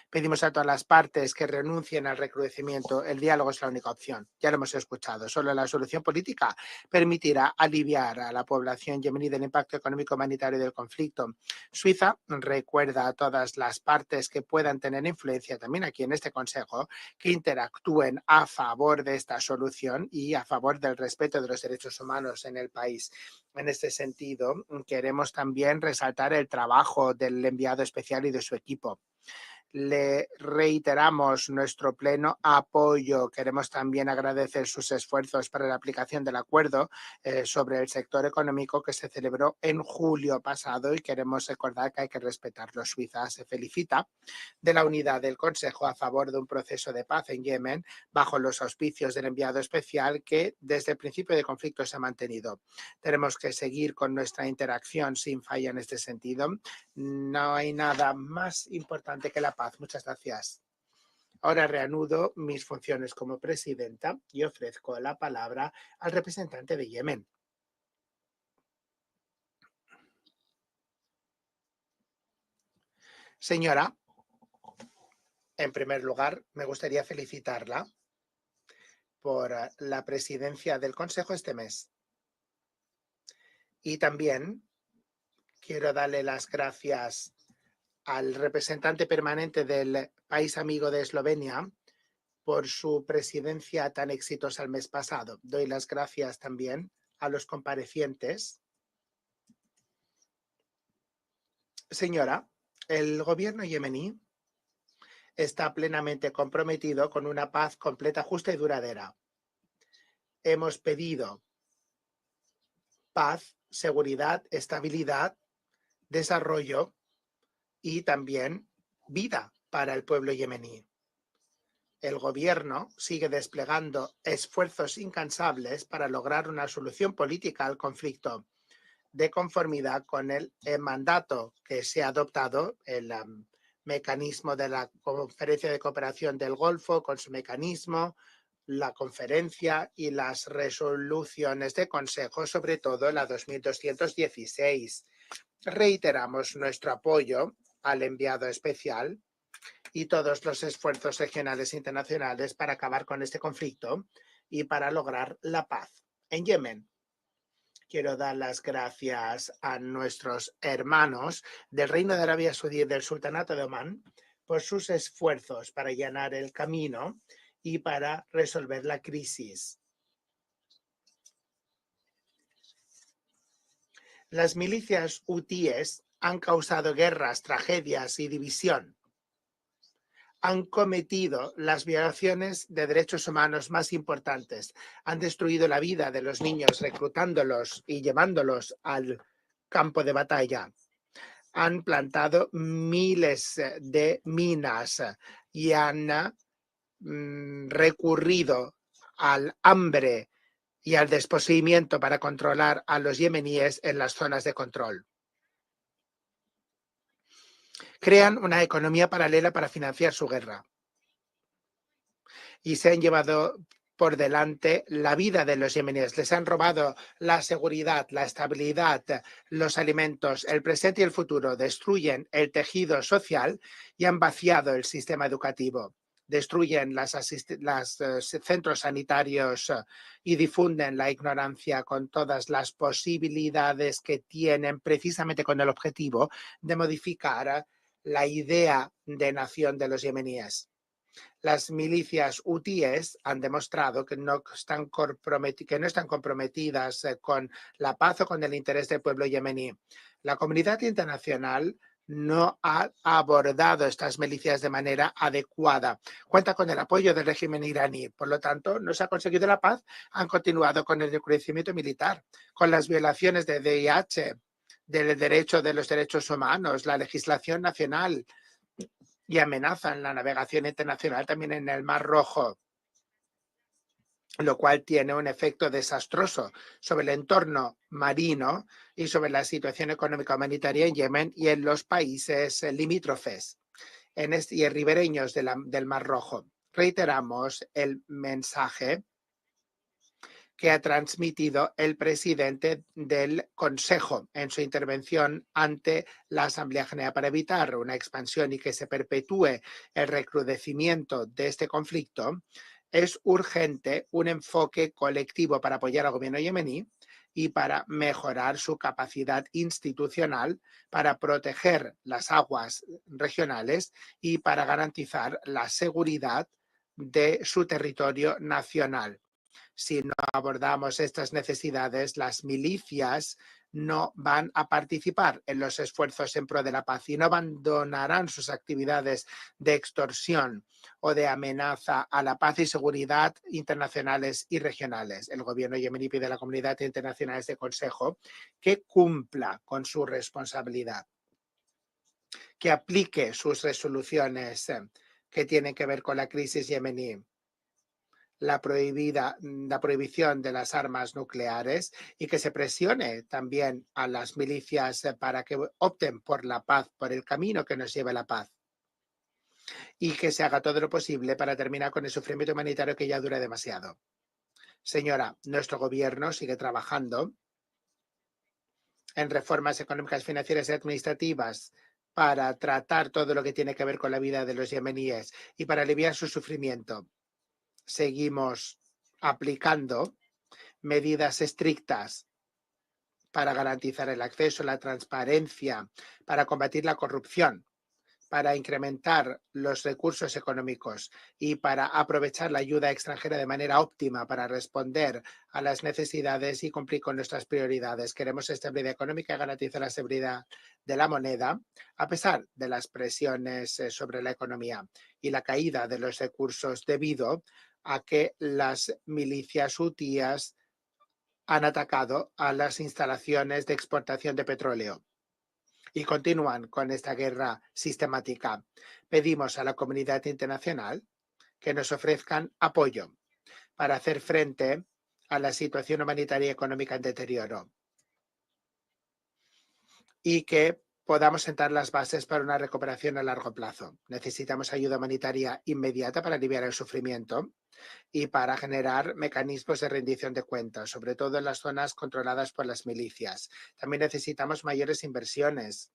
Pedimos a todas las partes que renuncien al recrudecimiento. El diálogo es la única opción. Ya lo hemos escuchado. Solo la solución política permitirá aliviar a la población yemení del impacto económico humanitario del conflicto. Suiza recuerda a todas las partes que puedan tener influencia también aquí en este Consejo que interactúen a favor de esta solución y a favor del respeto de los derechos humanos en el país. En este sentido, queremos también resaltar el trabajo del enviado especial y de su equipo. Le reiteramos nuestro pleno apoyo. Queremos también agradecer sus esfuerzos para la aplicación del acuerdo sobre el sector económico que se celebró en julio pasado y queremos recordar que hay que respetarlo. Suiza se felicita de la unidad del Consejo a favor de un proceso de paz en Yemen bajo los auspicios del enviado especial que desde el principio del conflicto se ha mantenido. Tenemos que seguir con nuestra interacción sin falla en este sentido. No hay nada más importante que la paz. Muchas gracias. Ahora reanudo mis funciones como presidenta y ofrezco la palabra al representante de Yemen. Señora, en primer lugar, me gustaría felicitarla por la presidencia del Consejo este mes. Y también quiero darle las gracias al representante permanente del país amigo de Eslovenia por su presidencia tan exitosa el mes pasado. Doy las gracias también a los comparecientes. Señora, el gobierno yemení está plenamente comprometido con una paz completa, justa y duradera. Hemos pedido paz, seguridad, estabilidad, desarrollo y también vida para el pueblo yemení. El gobierno sigue desplegando esfuerzos incansables para lograr una solución política al conflicto de conformidad con el mandato que se ha adoptado, el mecanismo de la Conferencia de Cooperación del Golfo, con su mecanismo, la conferencia y las resoluciones de Consejo, sobre todo la 2216. Reiteramos nuestro apoyo al enviado especial y todos los esfuerzos regionales e internacionales para acabar con este conflicto y para lograr la paz en Yemen. Quiero dar las gracias a nuestros hermanos del Reino de Arabia Saudí y del Sultanato de Omán por sus esfuerzos para allanar el camino y para resolver la crisis. Las milicias hutíes han causado guerras, tragedias y división. Han cometido las violaciones de derechos humanos más importantes. Han destruido la vida de los niños reclutándolos y llevándolos al campo de batalla. Han plantado miles de minas y han recurrido al hambre y al desposeimiento para controlar a los yemeníes en las zonas de control. Crean una economía paralela para financiar su guerra. Y se han llevado por delante la vida de los yemeníes. Les han robado la seguridad, la estabilidad, los alimentos, el presente y el futuro. Destruyen el tejido social y han vaciado el sistema educativo. Destruyen los centros sanitarios y difunden la ignorancia con todas las posibilidades que tienen precisamente con el objetivo de modificar la idea de nación de los yemeníes. Las milicias hutíes han demostrado que no están comprometidas con la paz o con el interés del pueblo yemení. La comunidad internacional no ha abordado estas milicias de manera adecuada. Cuenta con el apoyo del régimen iraní. Por lo tanto, no se ha conseguido la paz. Han continuado con el recrudecimiento militar, con las violaciones de DIH, del derecho de los derechos humanos, la legislación nacional, y amenazan la navegación internacional también en el Mar Rojo, lo cual tiene un efecto desastroso sobre el entorno marino y sobre la situación económica humanitaria en Yemen y en los países limítrofes y ribereños del Mar Rojo. Reiteramos el mensaje que ha transmitido el presidente del Consejo en su intervención ante la Asamblea General para evitar una expansión y que se perpetúe el recrudecimiento de este conflicto. Es urgente un enfoque colectivo para apoyar al gobierno yemení y para mejorar su capacidad institucional para proteger las aguas regionales y para garantizar la seguridad de su territorio nacional. Si no abordamos estas necesidades, las milicias no van a participar en los esfuerzos en pro de la paz y no abandonarán sus actividades de extorsión o de amenaza a la paz y seguridad internacionales y regionales. El gobierno yemení pide a la comunidad internacional de este Consejo que cumpla con su responsabilidad, que aplique sus resoluciones que tienen que ver con la crisis yemení, la prohibición de las armas nucleares y que se presione también a las milicias para que opten por la paz, por el camino que nos lleve a la paz, y que se haga todo lo posible para terminar con el sufrimiento humanitario que ya dura demasiado. Señora, nuestro gobierno sigue trabajando en reformas económicas, financieras y administrativas para tratar todo lo que tiene que ver con la vida de los yemeníes y para aliviar su sufrimiento. Seguimos aplicando medidas estrictas para garantizar el acceso, la transparencia, para combatir la corrupción, para incrementar los recursos económicos y para aprovechar la ayuda extranjera de manera óptima para responder a las necesidades y cumplir con nuestras prioridades. Queremos estabilidad económica y garantizar la seguridad de la moneda, a pesar de las presiones sobre la economía y la caída de los recursos debido a que las milicias hutíes han atacado a las instalaciones de exportación de petróleo y continúan con esta guerra sistemática. Pedimos a la comunidad internacional que nos ofrezcan apoyo para hacer frente a la situación humanitaria y económica en deterioro y que podamos sentar las bases para una recuperación a largo plazo. Necesitamos ayuda humanitaria inmediata para aliviar el sufrimiento y para generar mecanismos de rendición de cuentas, sobre todo en las zonas controladas por las milicias. También necesitamos mayores inversiones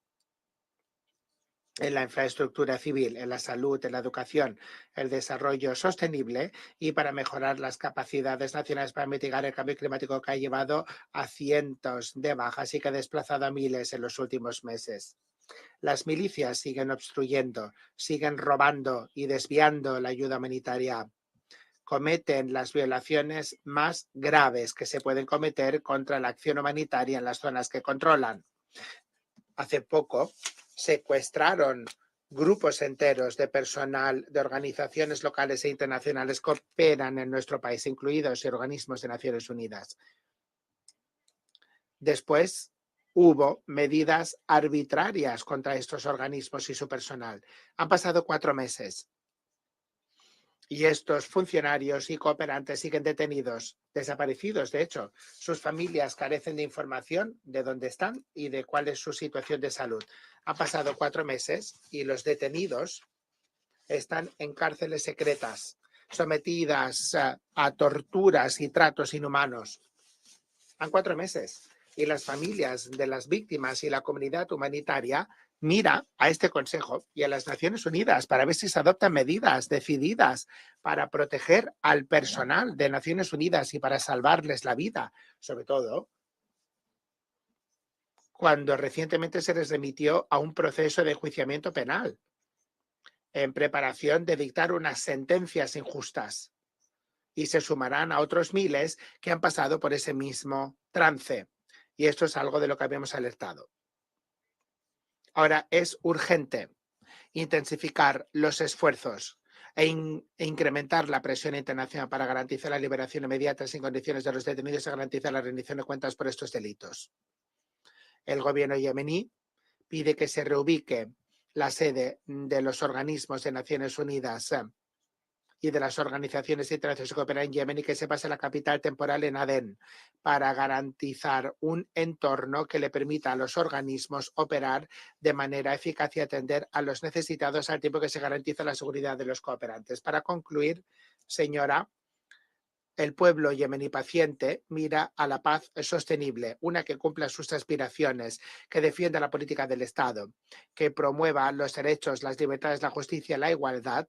en la infraestructura civil, en la salud, en la educación, el desarrollo sostenible y para mejorar las capacidades nacionales para mitigar el cambio climático que ha llevado a cientos de bajas y que ha desplazado a miles en los últimos meses. Las milicias siguen obstruyendo, siguen robando y desviando la ayuda humanitaria. Cometen las violaciones más graves que se pueden cometer contra la acción humanitaria en las zonas que controlan. Hace poco secuestraron grupos enteros de personal de organizaciones locales e internacionales que operan en nuestro país, incluidos organismos de Naciones Unidas. Después hubo medidas arbitrarias contra estos organismos y su personal. Han pasado 4 meses y estos funcionarios y cooperantes siguen detenidos, desaparecidos. De hecho, sus familias carecen de información de dónde están y de cuál es su situación de salud. Han pasado 4 meses y los detenidos están en cárceles secretas, sometidas a torturas y tratos inhumanos. Han 4 meses y las familias de las víctimas y la comunidad humanitaria mira a este Consejo y a las Naciones Unidas para ver si se adoptan medidas decididas para proteger al personal de Naciones Unidas y para salvarles la vida, sobre todo cuando recientemente se les remitió a un proceso de enjuiciamiento penal en preparación de dictar unas sentencias injustas. Y se sumarán a otros miles que han pasado por ese mismo trance. Y esto es algo de lo que habíamos alertado. Ahora es urgente intensificar los esfuerzos e incrementar la presión internacional para garantizar la liberación inmediata sin condiciones de los detenidos y garantizar la rendición de cuentas por estos delitos. El gobierno yemení pide que se reubique la sede de los organismos de Naciones Unidas y de las organizaciones internacionales que operan en Yemen y que se pase la capital temporal en Adén para garantizar un entorno que le permita a los organismos operar de manera eficaz y atender a los necesitados al tiempo que se garantiza la seguridad de los cooperantes. Para concluir, señora, el pueblo yemení paciente mira a la paz sostenible, una que cumpla sus aspiraciones, que defienda la política del Estado, que promueva los derechos, las libertades, la justicia, la igualdad,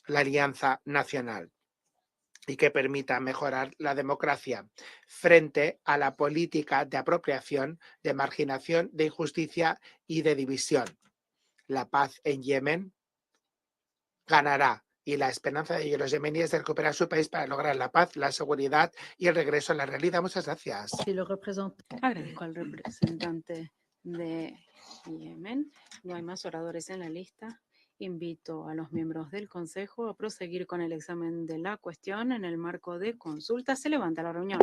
la alianza nacional y que permita mejorar la democracia frente a la política de apropiación, de marginación, de injusticia y de división. La paz en Yemen ganará y la esperanza de los yemeníes de recuperar su país para lograr la paz, la seguridad y el regreso a la realidad. Muchas gracias. Agradezco al representante de Yemen. No hay más oradores en la lista. Invito a los miembros del Consejo a proseguir con el examen de la cuestión en el marco de consulta. Se levanta la reunión.